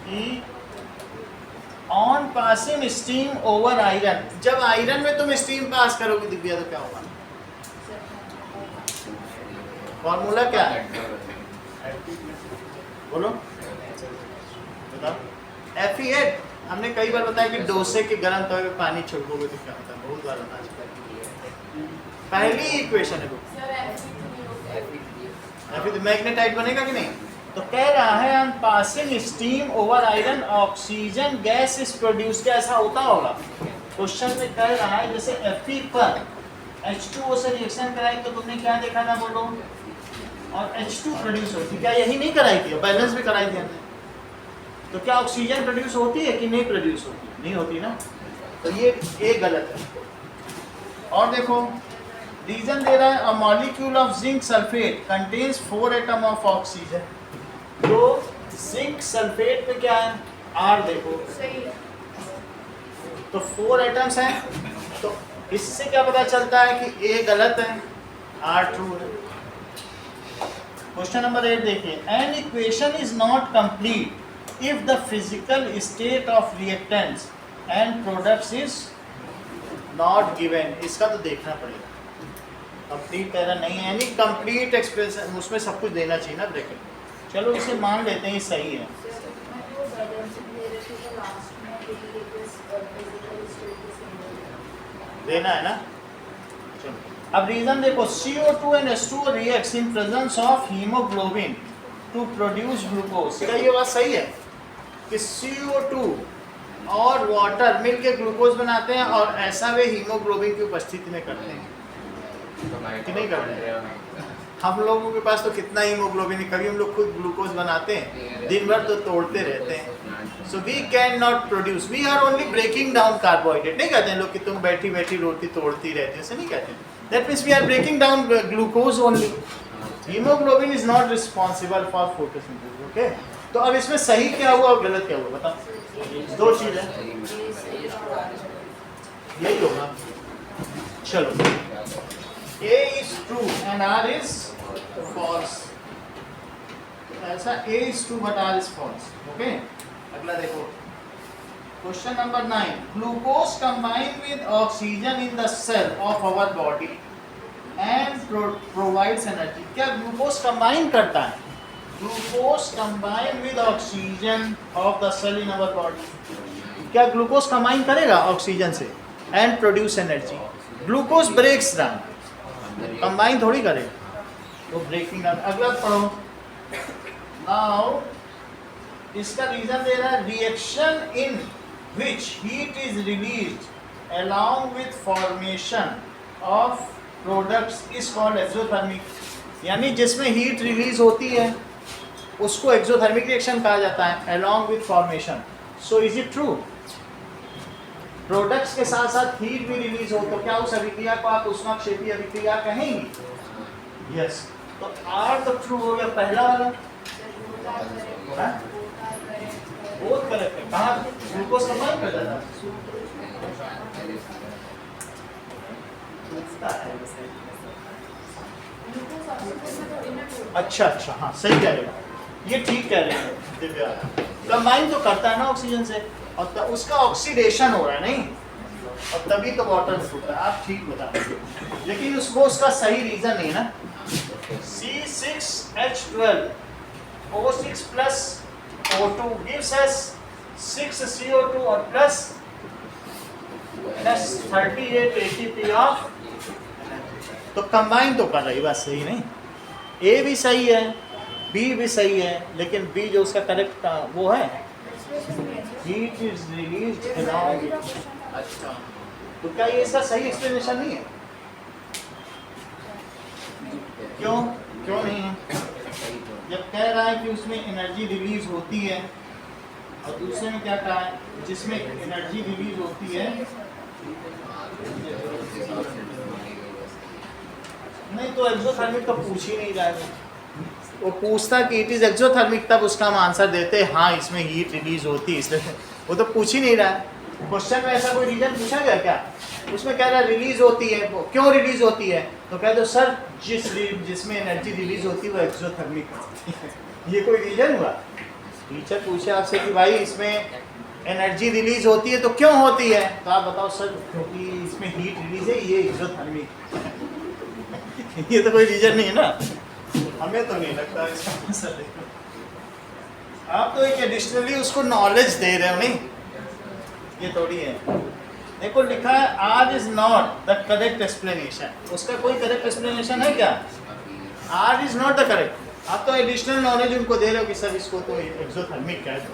कि on passing steam over iron, जब आयरन में तुम स्टीम पास करोगे दिव्या तो क्या होगा? फॉर्मूला क्या है? बोलो बताओ. Fe8. हमने कई बार बताया कि डोसे के गर्म तवे पे पानी छिड़कोगे तो क्या होता है, बहुत बार बता चुका है. पहली इक्वेशन है वो. Fe मैग्नेटाइट बनेगा कि नहीं? तो कह रहा है on passing steam over iron oxygen gas is produce. क्या ऐसा होता होगा? क्वेश्चन में कह रहा है जैसे Fe पर H2O से रिएक्शन कराई तो तुमने क्या देखा था बोलो, और H2 प्रोड्यूस होती, क्या यही नहीं कराई थी, बैलेंस भी कराई थी हमने, तो क्या ऑक्सीजन प्रोड्यूस होती है कि नहीं प्रोड्यूस होती, नहीं होती ना, तो ये गलत है। और देखो रीजन दे रहा है a molecule of zinc sulphate contains 4 atom of oxygen, तो जिंक सल्फेट में क्या है R, देखो तो 4 एटम्स हैं, तो इससे क्या पता चलता है कि A गलत है, R ट्रू है। क्वेश्चन नंबर 8 देखिए, an equation is not complete if the physical state of reactants and products is not given, इसका तो देखना पड़ेगा, कंप्लीट कह रहा नहीं है, यानी कंप्लीट एक्सप्रेशन उसमें सब कुछ देना चाहिए ना ब्रैकेट। चलो इसे मान लेते हैं ये सही है। देना है ना, चलो अब रीजन देखो, CO2 and H2O reacts in presence of hemoglobin to produce glucose, क्या ये बात सही है कि CO2 और वाटर मिलके ग्लूकोज बनाते हैं और ऐसा वे हीमोग्लोबिन की उपस्थिति में करते हैं कि नहीं करते हैं? हम लोगों के पास तो कितना हीमोग्लोबिन है, कभी हम लोग खुद ग्लूकोज बनाते हैं, दिन भर तो तोड़ते रहते हैं, so we can not produce, we are only breaking down carbohydrate. नहीं कहते हैं लोग कि तुम बैठी बैठी रोटी तोड़ती रहती, ऐसे नहीं कहते, that means we are breaking down glucose only, haemoglobin is not responsible for photosynthesis. Okay, तो अब इसमें सही क्या हुआ और गलत क्या हुआ बताओ, दो चीज है, यही होगा। चलो A is true and R is false, ऐसा A is true but R is false। Okay, अगला देखो question number 9, glucose combine with oxygen in the cell of our body and provides energy, क्या ग्लूकोज कंबाइन करता है, glucose combine with oxygen of the cell in our body, क्या glucose combine करेगा oxygen से and produce energy, glucose breaks down, combine थोड़ी करेगा, तो breaking down. अगला पढ़ो, नाउ इसका रीजन दे रहा है reaction in which heat is released along with formation of products is called exothermic, यानी जिसमें हीट रिलीज होती है उसको एक्सोथर्मिक रिएक्शन कहा जाता है along with formation। so is it true, products के साथ साथ हीट भी रिलीज हो तो क्या उस अभिक्रिया को आप ऊष्माक्षेपीय अभिक्रिया कहेंगे? यस, तो आर तो ट्रू हो गया पहला वाला, बहुत करेक्ट है, कहाँ ग्लूकोज कंबाइन कर जाता अच्छा, हाँ सही कह रहे हो, ये ठीक कह रहे हैं दिव्या, कंबाइन तो करता है ना ऑक्सीजन से, और उसका ऑक्सीडेशन हो रहा है नहीं, और तभी तो वाटर में फूटता है, आप ठीक बता रहे हो, लेकिन उसको उसका सही रीजन नहीं ना, C6H12 O6 plus O2 gives us 6CO2 और plus 38 ATP ऑफ, तो कंबाइन तो कर रही, बात सही नहीं, A भी सही है B भी सही है, लेकिन B जो उसका करेक्ट वो है heat is released along with, अच्छा तो क्या ये इसका सही एक्सप्लेनेशन नहीं है? क्यों क्यों नहीं है? जब कह रहा है कि उसमें एनर्जी रिलीज होती है, और दूसरे में क्या कहा है जिसमें एनर्जी रिलीज होती है, नहीं तो एक्सोथर्मिक तो पूछ ही नहीं रहा है, वो पूछता कि इट इज एक्सोथर्मिक तब उसका हम आंसर देते हाँ इसमें हीट रिलीज होती है, इसलिए वो तो पूछ ही नहीं रहा है। क्वेश्चन में ऐसा कोई रीजन पूछा गया क्या? उसमें कह रहा है रिलीज होती है, वो क्यों रिलीज होती है, तो कह दो सर जिसमें एनर्जी रिलीज होती है वो एक्सोथर्मिक है। ये कोई रीजन हुआ? टीचर पूछे आपसे कि भाई इसमें एनर्जी रिलीज होती है तो क्यों होती है, तो आप बताओ सर क्योंकि इसमें हीट रिलीज है, ये एक्सोथर्मिक ये तो कोई रीजन नहीं है ना, हमें तो नहीं लगता इसका आंसर। देखो आप तो एक एडिशनली उसको नॉलेज दे रहे हो, नहीं ये थोड़ी है। देखो लिखा है R is not the correct explanation, उसका कोई करेक्ट एक्सप्लेनेशन है क्या? R is not the correct, आप तो एडिशनल नॉलेज उनको दे रहे हो कि सर इसको तो एक्सोथर्मिक कह दो,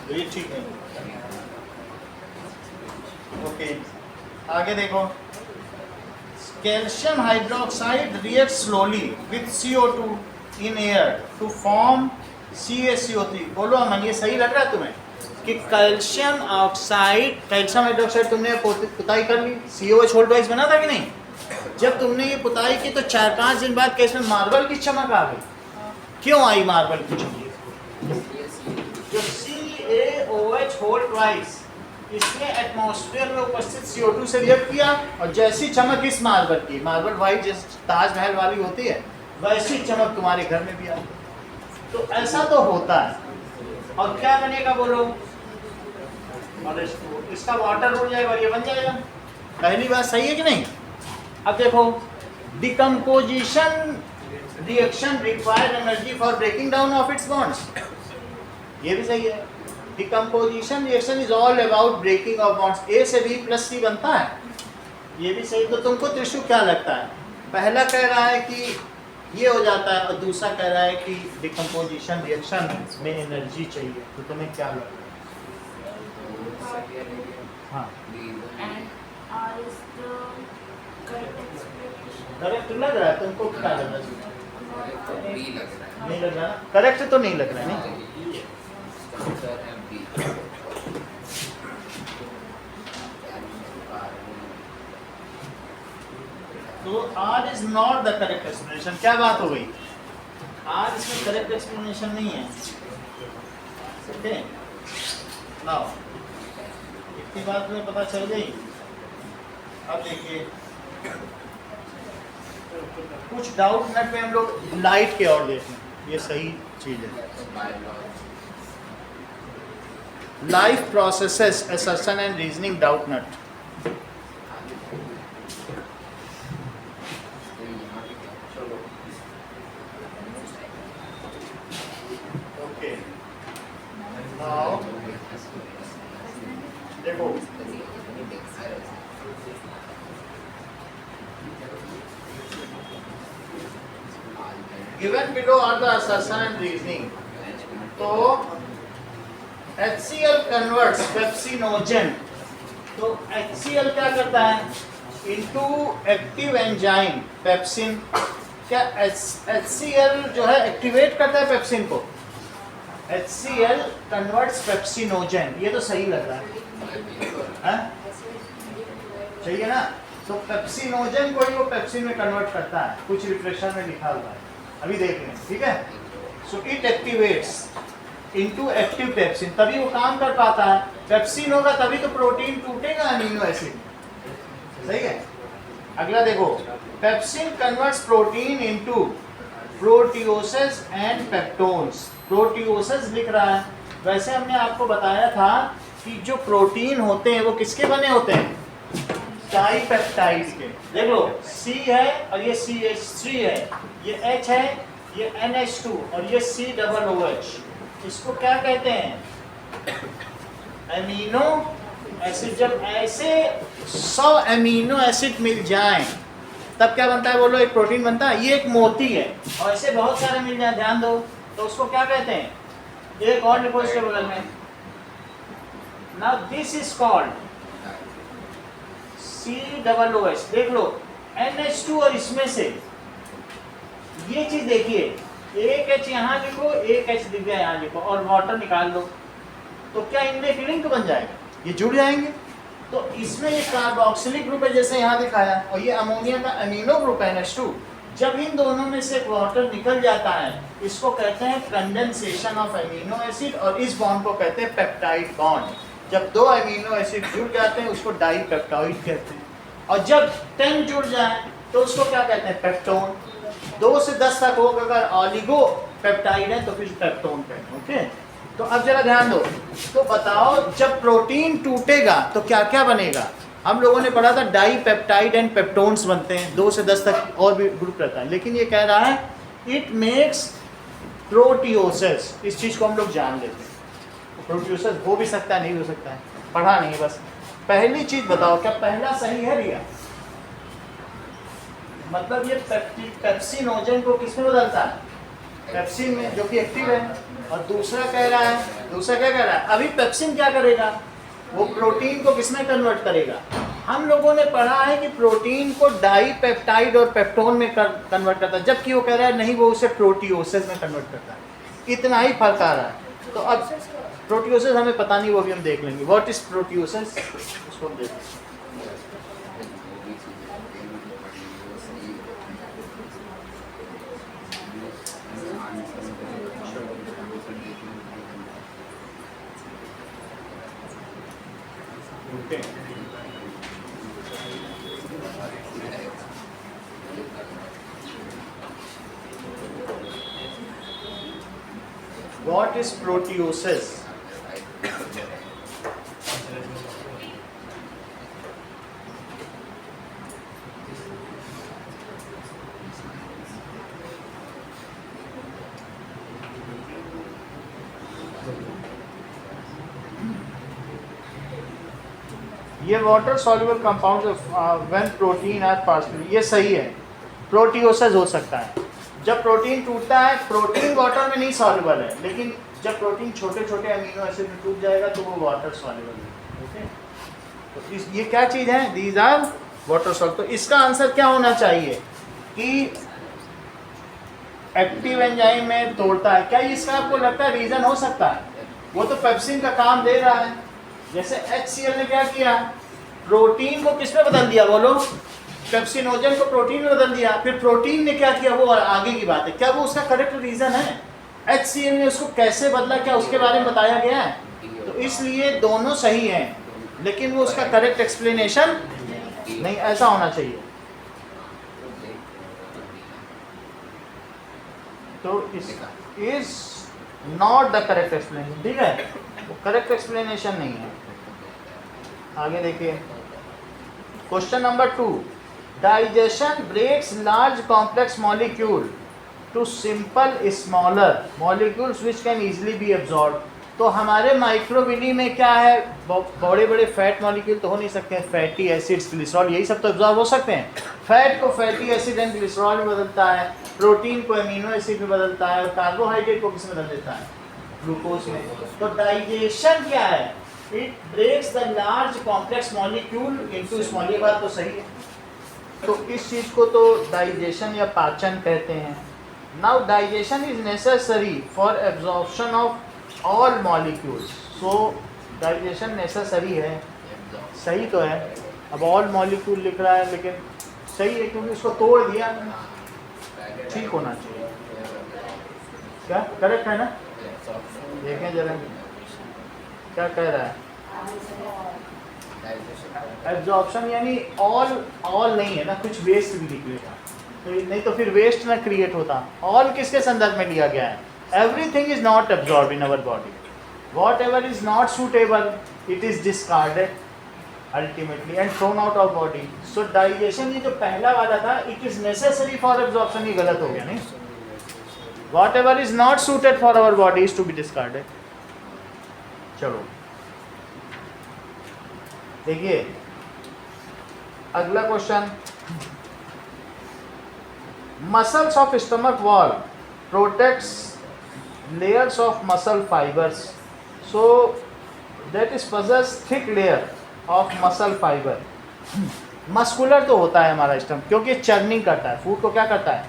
तो ये ठीक है। ओके आगे देखो, calcium hydroxide react slowly with CO2 in air to form CaCO3। बोलो अमन, ये सही लग रहा है तुम्हें कि कैल्शियम हाइड्रोक्साइड तुमने पुताई कर ली, COH होल्ड वाइज बना था कि नहीं? जब तुमने ये पुताई की तो 4-5 दिन बाद कैसे मार्बल की चमक आ गई? क्यों आई मार्बल की चमक? जो CaOH होल्ड वाइज इसने एटमॉस्फेयर में उपस्थित CO2 से रिएक्ट किया और जैसी चमक इस मार्बल की, मार्बल वाइट जैसे ताजमहल वाली होती है, वैसी चमक तुम्हारे घर में भी आई। तो ऐसा तो होता है। और क्या बनेगा बोलो? और इसका वाटर हो जाएगा और ये बन जाएगा। पहली बात सही है कि नहीं? अब देखो, decomposition reaction required energy for breaking down of its bonds, ये भी सही है। Decomposition reaction is all about breaking of bonds, A से B + C बनता है, ये भी सही। तो तुमको त्रिशु क्या लगता है? पहला कह रहा है कि ये हो जाता है और दूसरा कह रहा है कि डिकम्पोजिशन रिएक्शन में एनर्जी चाहिए, तो तुम्हें क्या लगता है? हाँ करेक्ट लग रहा है तुमको? क्या लग रहा है? नहीं लग रहा ना? करेक्ट तो नहीं लग रहा है नहीं? तो R is not the correct explanation. क्या बात हो गई? आर इसमें करेक्ट एक्सप्लेनेशन नहीं है। ओके नाउ इतनी बात में पता चल गई। अब देखिए कुछ डाउट नेट पे हम लोग लाइट के और देखें, ये सही चीज है। Life processes assertion and reasoning Doubtnut. Okay now देखो, given below are the assertion and reasoning. तो HCl कन्वर्ट्स पेप्सिनोजन। तो HCl क्या करता है? Into active enzyme pepsin. क्या HCl जो है एक्टिवेट करता है पेप्सिन को? HCl कन्वर्ट्स पेप्सिनोजन, ये तो सही लग रहा है, सही है ना? तो पेप्सिनोजन को ही वो पेप्सिन में कन्वर्ट करता है, कुछ रिफ्रेशर में लिखा हुआ है, अभी देख लें, ठीक है? So it activates into active pepsin, तभी वो काम कर पाता है। पेप्सिन होगा तभी तो प्रोटीन टूटेगा अमीनो एसिड, सही है? अगला देखो, pepsin converts protein into proteoses and peptones. Proteoses लिख रहा है, वैसे हमने आपको बताया था कि जो प्रोटीन होते हैं वो किसके बने होते हैं? डाइपेप्टाइड के। देख लो, C है और ये CH3 है, ये H है, ये NH2 और ये COOH। इसको क्या कहते हैं? Amino acid. जब ऐसे 100 एमिनो एसिड मिल जाएं तब क्या बनता है बोलो? एक प्रोटीन बनता है। ये एक मोती है और ऐसे बहुत सारे मिल जाए, ध्यान दो, तो उसको क्या कहते हैं? एक और लिखो इसके बगल में। Now this is called COOH। देख लो, NH2 और इसमें से ये चीज देखिए, एक H यहाँ लिखो, एक H दिख गया यहाँ लिखो और वाटर निकाल लो, तो क्या इनमें एक लिंक बन जाएगा? ये जुड़ जाएंगे। तो इसमें ये कार्बोक्सिलिक ग्रुप है जैसे यहाँ दिखाया, और ये अमोनिया का अमीनो ग्रुप है NH2। जब इन दोनों में से वाटर निकल जाता है, इसको कहते हैं कंडेंसेशन ऑफ अमीनो एसिड, और इस बॉन्ड को कहते हैं पेप्टाइड बॉन्ड। जब 2 अमीनो एसिड जुड़ जाते हैं उसको डाइपेप्टाइड कहते हैं, और जब 10 जुड़ जाए तो उसको क्या कहते हैं? पेप्टोन। 2 से 10 तक होगा, अगर ऑलिगो पेप्टाइड है तो फिर पेप्टोन कहते हैं। ओके, तो अब जरा ध्यान दो, तो बताओ जब प्रोटीन टूटेगा तो क्या क्या बनेगा? हम लोगों ने पढ़ा था डाइपेप्टाइड एंड पेप्टोन्स बनते हैं, 2 से 10 तक और भी ग्रुप रहता है, लेकिन ये कह रहा है इट मेक्स प्रोटियोसेस। इस चीज़ को हम लोग जान लेते हैं, प्रोटियोसेस हो भी सकता है, नहीं हो सकता है, पढ़ा नहीं बस। पहली चीज बताओ, क्या पहला सही है रिया? मतलब ये पेप्सिनोजन को किसमें बदलता है? पेप्सिन में, जो कि एक्टिव है। और दूसरा कह रहा है, दूसरा क्या कह रहा है? अभी पेप्सिन क्या करेगा? वो प्रोटीन को किसमें कन्वर्ट करेगा? हम लोगों ने पढ़ा है कि प्रोटीन को डाई पेप्टाइड और पेप्टोन में कन्वर्ट करता है, जबकि वो कह रहा है नहीं, वो उसे प्रोटियोसिस में कन्वर्ट करता है। इतना ही फर्क आ रहा है। तो अब प्रोटियोसिस हमें पता नहीं, वो भी हम देख लेंगे। व्हाट इज प्रोटियोसिस, उसको हम देखेंगे। What is proteosis? ये water soluble compound when protein at particle, ये सही है। प्रोटियोसिस हो सकता है जब प्रोटीन टूटता है। प्रोटीन वाटर में नहीं सॉल्युबल है, लेकिन जब प्रोटीन छोटे छोटे अमीनो एसिड में टूट जाएगा तो वो वाटर सॉल्युबल है। ओके, तो ये क्या चीज़ है? These are water soluble. तो इसका आंसर क्या होना चाहिए कि एक्टिव एंजाइम में तोड़ता है। क्या इसका आपको लगता है रीज़न हो सकता है? वो तो पेप्सिन का काम दे रहा है। जैसे HCl ने क्या किया, प्रोटीन को किस में बदल दिया? बोलो, पेप्सिनोजन को प्रोटीन में बदल दिया। फिर प्रोटीन ने क्या किया, वो आगे की बात है। क्या वो उसका करेक्ट रीजन है? HCl ने उसको कैसे बदला, क्या उसके बारे में बताया गया है? तो इसलिए दोनों सही हैं, लेकिन वो उसका करेक्ट एक्सप्लेनेशन नहीं, ऐसा होना चाहिए। तो is not the correct explanation, ठीक है, वो करेक्ट एक्सप्लेनेशन नहीं है। आगे देखिए, question number 2, digestion breaks large complex molecule to simple smaller molecules which can easily be absorb. तो हमारे माइक्रोविली में क्या है, बड़े बड़े फैट मॉलिक्यूल तो हो नहीं सकते हैं, फैटी एसिड्स, ग्लिसरॉल, यही सब तो एब्जॉर्ब हो सकते हैं। फैट को फैटी एसिड एंड ग्लिसरॉल में बदलता है, प्रोटीन को एमिनो एसिड में बदलता है, और कार्बोहाइड्रेट को किस में बदल देता है? ग्लूकोज में। तो डाइजेशन क्या है? It breaks the large complex molecule into small. ये बात तो सही है। तो इस चीज़ को तो डाइजेशन या पाचन कहते हैं। Now digestion is necessary for absorption of all molecules. So digestion necessary है, सही तो है। अब ऑल मॉलिक्यूल लिख रहा है, लेकिन सही है क्योंकि उसको तोड़ दिया, ठीक होना चाहिए। क्या करेक्ट है ना? देखें जरा क्या कह रहा है। एब्जॉर्प्शन यानी ऑल नहीं है ना, कुछ वेस्ट भी निकलेगा, तो नहीं तो फिर वेस्ट ना क्रिएट होता। ऑल किसके संदर्भ में लिया गया है? Everything is not absorb in our body, whatever is not suitable it is discarded ultimately and thrown out of body. So digestion ये जो पहला वाला था, it is necessary for absorption, ये गलत हो गया नहीं। Whatever is not suited for our body is to be discarded. चलो देखिए अगला क्वेश्चन, muscles of stomach wall protects layers of muscle fibers, so that is possess thick layer of muscle fiber। Muscular तो होता है हमारा stomach, क्योंकि churning करता है, फूड को क्या करता है,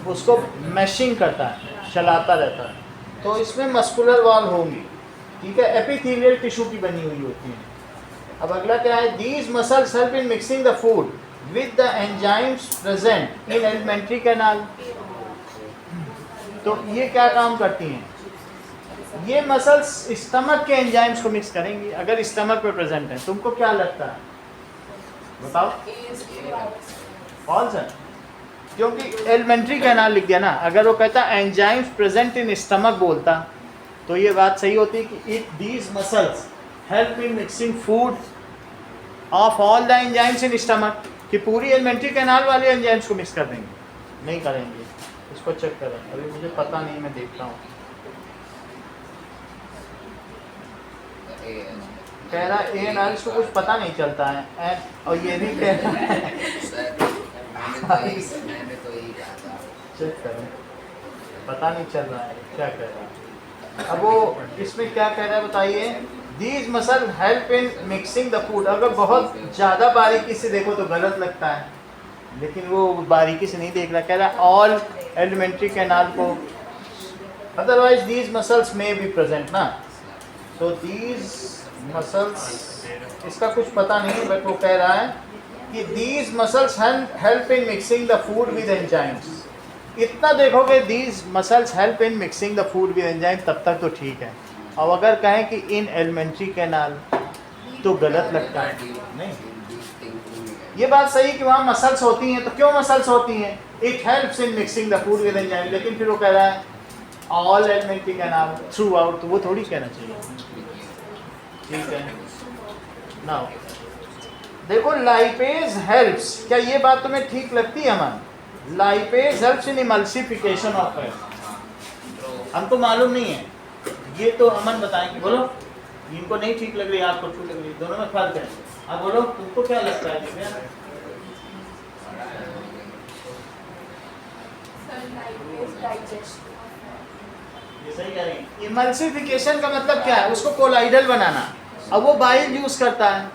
उसको मैशिंग करता है, चलाता रहता है, तो इसमें मस्कुलर वॉल होंगी, ठीक है। एपिथेलियल टिश्यू की बनी हुई होती है। अब अगला क्या है, these muscles help in mixing the food with the enzymes present in alimentary canal. तो ये क्या काम करती हैं, ये मसल्स स्टमक के एंजाइम्स को मिक्स करेंगी अगर स्टमक पे प्रेजेंट है। तुमको क्या लगता है, बताओ? फॉल्स है, क्योंकि एलिमेंट्री कैनाल लिख दिया ना। अगर वो कहता एंजाइम्स प्रेजेंट इन स्टमक बोलता तो ये बात सही होती कि it these muscles help in mixing food of all the enzymes in stomach, कि पूरी एलिमेंट्री कैनाल वाले एंजाइम्स को मिक्स कर देंगे। नहीं करेंगे, इसको चेक करें, अभी मुझे पता नहीं, मैं देखता हूँ। कह रहा ए एंड आर, इसको कुछ पता नहीं चलता है, और ये भी कह रहा है चेक करें, पता नहीं चल रहा है क्या कह रहा है। अब वो इसमें क्या कह रहा है बताइए, These muscles help in mixing the food. अगर बहुत ज़्यादा बारीकी से देखो तो गलत लगता है, लेकिन वो बारीकी से नहीं देख रहा, कह रहा all alimentary canal को, otherwise these muscles may be present ना. So these muscles, इसका कुछ पता नहीं, बट वो कह रहा है कि these muscles help in mixing the food with enzymes. इतना देखोगे these muscles help in mixing the food with enzymes, तब तक तो ठीक है. और अगर कहें कि इन एलिमेंट्री कैनाल तो गलत लगता है. नहीं, ये बात सही कि वहाँ मसल्स होती हैं, तो क्यों मसल्स होती हैं? It helps in mixing the food with enzyme. लेकिन फिर वो कह रहा है all alimentary canal through out, तो वो थोड़ी कहना चाहिए. ठीक है. नाउ देखो लाइपेज हेल्प्स, क्या ये बात तुम्हें ठीक लगती है Aman? Lipase helps in emulsification of fat. हमको मालूम नहीं है, ये तो अमन बताएंगे. बोलो, इनको नहीं ठीक लग रही, आपको ठीक लग रही, दोनों में फर्क है. अब बोलो तुमको क्या लगता है? ये सही कह रही हैं. इमल्सिफिकेशन का मतलब क्या है? उसको कोलाइडल बनाना. अब वो बाइल यूज करता है,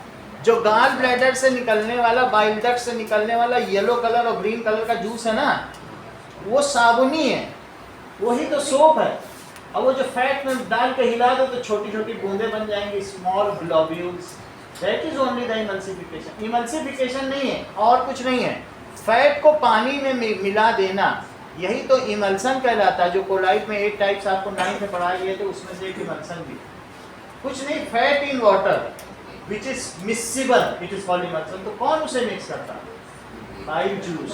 जो गाल ब्लैडर से निकलने वाला, बाइल डक्ट से निकलने वाला येलो कलर और ग्रीन कलर का जूस है ना, वो साबुनी है, वही तो सोप है. अब वो जो फैट में डाल के हिला दो तो छोटी छोटी बूंदें बन जाएंगी, small globules. That is only the emulsification. Emulsification नहीं है और कुछ नहीं है. फैट को पानी में मिला देना, यही तो इमल्सन कहलाता है. जो कोलाइड में 8 टाइप्स आपको 9th में पढ़ाए गए थे, उसमें से एक इमल्सन भी. कुछ नहीं, fat in water which is miscible, it is called emulsion. तो कौन उसे मिक्स करता है? Bile juice.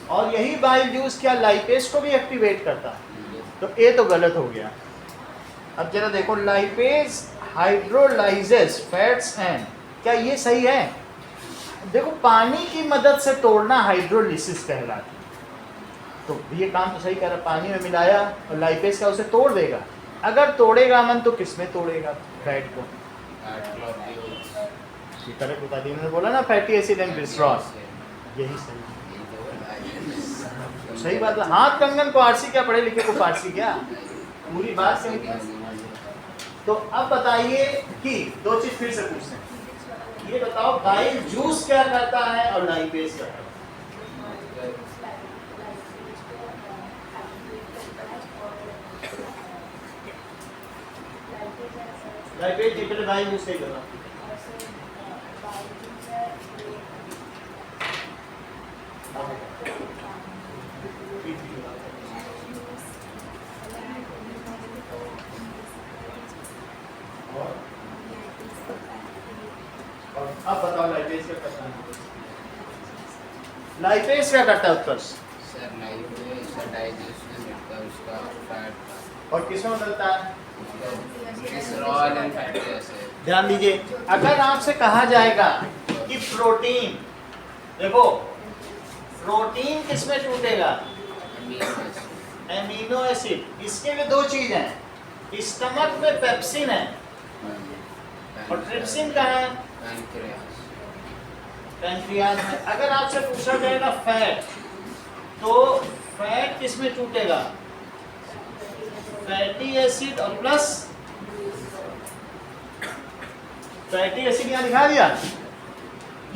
और यही बाइल जूस क्या लाइपेज को भी एक्टिवेट करता है. तो ये तो गलत हो गया. अब जरा देखो, लाइपेज हाइड्रोलाइजेस फैट्स एंड, क्या ये सही है? देखो पानी की मदद से तोड़ना हाइड्रोलिसिस कहलाता है. तो ये काम तो सही कर रहा, पानी में मिलाया और लाइपेज का उसे तोड़ देगा. अगर तोड़ेगा मन तो किस में तोड़ेगा? फैट को. करेक्ट बता दी मैंने, बोला ना फैटी एसिड एंड ग्लिसरॉल, यही सही सही बात है. हाथ कंगन को आरसी क्या, पढ़े लिखे को फारसी क्या, पूरी बात सही. तो अब बताइए कि दो चीज फिर से पूछते हैं. ये बताओ बाइल जूस क्या करता है और लाइपेज क्या करता है? लाइपेज जी पहले बाइल जूस नहीं करना. अब बताओ लाइपेज क्या करता है? लाइपेज क्या करता है उत्कर्ष? सर लाइपेज डाइजेशन करता है उसका फैट. और किसमें बदलता है? Glycerol and fatty acid. ध्यान दीजिए, अगर आपसे कहा जाएगा कि प्रोटीन, देखो प्रोटीन किसमें टूटेगा? Amino acid. इसके लिए दो चीज हैं, स्टमक में पेप्सिन है और ट्रिप्सिन कहाँ है? पैंक्रियाज में. अगर आपसे पूछा जाएगा फैट, तो फैट किसमें टूटेगा? फैटी एसिड और प्लस फैटी एसिड यहाँ दिखा दिया.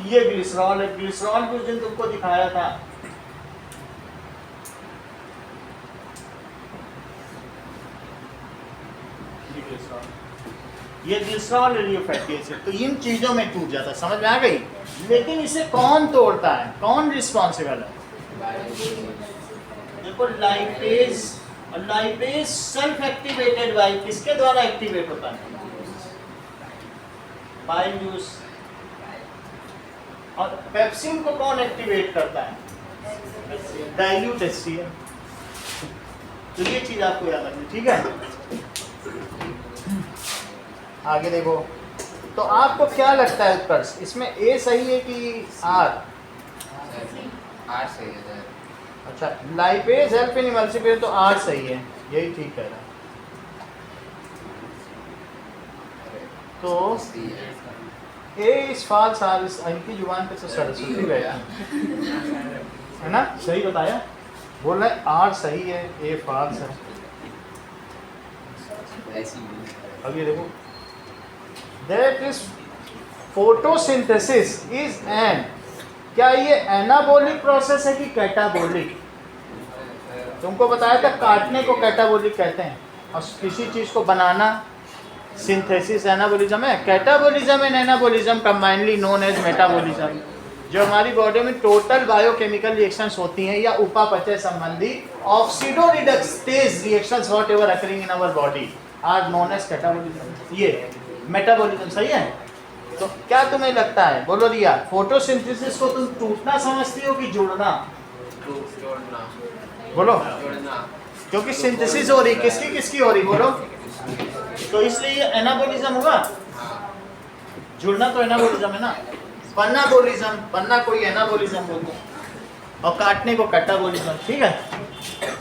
ये ग्लिसरॉल है. ग्लिसरॉल कुछ दिन तुमको दिखाया था. ये ग्लिसरॉल और ये फैटी एसिड, तो इन चीजों में टूट जाता है. समझ में आ गई? लेकिन इसे कौन तोड़ता है? कौन रिस्पॉन्सिबल है? देखो लाइपेज, और लाइपेज सेल्फ एक्टिवेटेड बाइल, किसके द्वारा एक्टिवेट होता है? Bile juice. और पेप्सिन को कौन एक्टिवेट करता है? Dilute HCL. तो ये चीज आपको याद रखनी. ठीक है, आगे देखो. तो आपको क्या लगता है उत्कर्ष, इसमें ए सही है कि आर? आर सही है सर. अच्छा, लाइपेज हेल्प इन इमल्सिफिकेशन, तो आर सही है, यही ठीक कह रहा है. तो ए इस फाल्स आर, इनकी जुबान पे तो सरस्वती बैठी है ना. सही बताया, बोल रहा है आर सही है, ए फाल्स है. अब ये देखो, that is photosynthesis is an, क्या ये एनाबॉलिक प्रोसेस है कि कैटाबॉलिक? तुमको बताया था काटने को कैटाबॉलिक कहते हैं और किसी चीज को बनाना सिंथेसिस एनाबॉलिज्म है। Catabolism and anabolism combinedly known as metabolism. जो हमारी बॉडी में टोटल बायोकेमिकल रिएक्शंस होती हैं या उपापचय संबंधी oxido reductase reactions whatever occurring in our body are known as catabolism, ये मेटाबॉलिज्म। सही है? तो क्या तुम्हें लगता है, बोलो रिया, फोटोसिंथेसिस को तुम टूटना समझती हो कि जुड़ना? जोड़ना। बोलो, जोड़ना। क्योंकि सिंथेसिस हो रही, किसकी किसकी हो रही, बोलो, तो इसलिए ये एनाबॉलिज्म होगा। जुड़ना तो एनाबॉलिज्म है ना। पन्नाबॉलिज्म, पन्ना कोई एनाबॉलिज्म बोलते हैं और काटने को कैटाबॉलिज्म। ठीक है,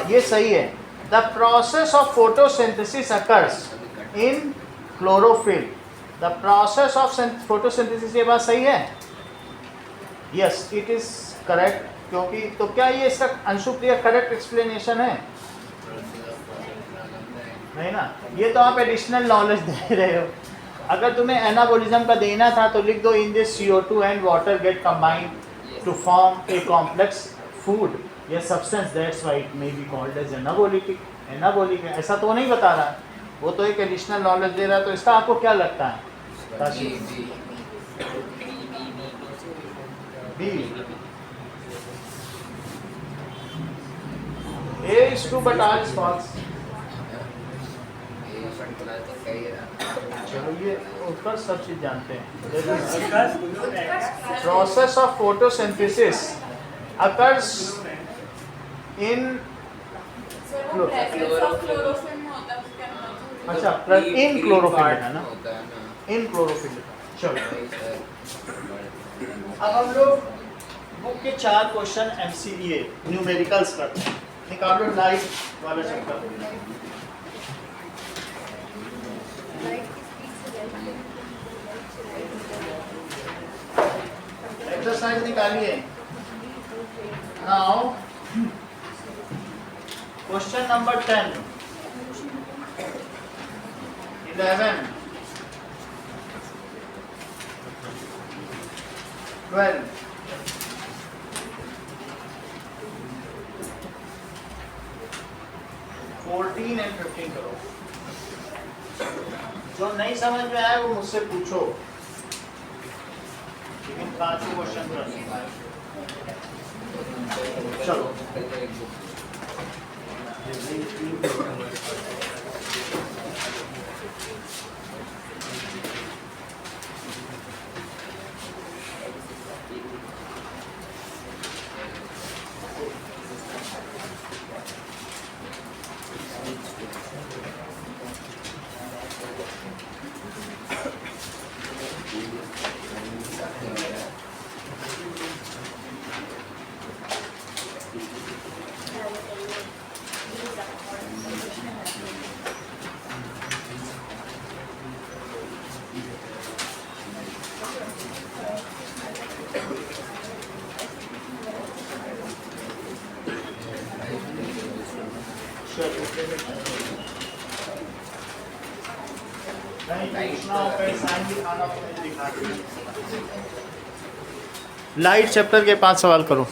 ये सही है। The process of photosynthesis occurs in chlorophyll. The process of photosynthesis, ये बात सही है? Yes, it is correct. क्योंकि तो क्या ये इसका अंशुप्रिय करेक्ट एक्सप्लेनेशन है? नहीं ना, ये तो आप एडिशनल नॉलेज दे रहे हो। अगर तुम्हें एनाबॉलिज्म का देना था तो लिख दो, in this CO2 and water get combined to form a complex food या substance, that's why it may be called as anabolic. Anabolic है ऐसा तो नहीं बता रहा, वो तो एक एडिशनल नॉलेज दे रहा है। तो इसका आपको क्या लगता है? B. A is true but R is false. चलो ये उत्तर सब चीज जानते हैं। Process of photosynthesis occurs in, अच्छा इन क्लोरोफिल है ना, इन क्लोरोफिल। चलो अब हम लोग बुक के 4 क्वेश्चन MCA न्यूमेरिकल्स करते हैं। निकालो लाइट वाला चैप्टर। एक्सरसाइज निकालिए। नाउ क्वेश्चन नंबर 10, 11, 12, 14 एंड 15 करो। जो नहीं समझ में आया वो मुझसे पूछो, लेकिन 5 क्वेश्चन कर। चलो लाइट चैप्टर के 5 सवाल करो।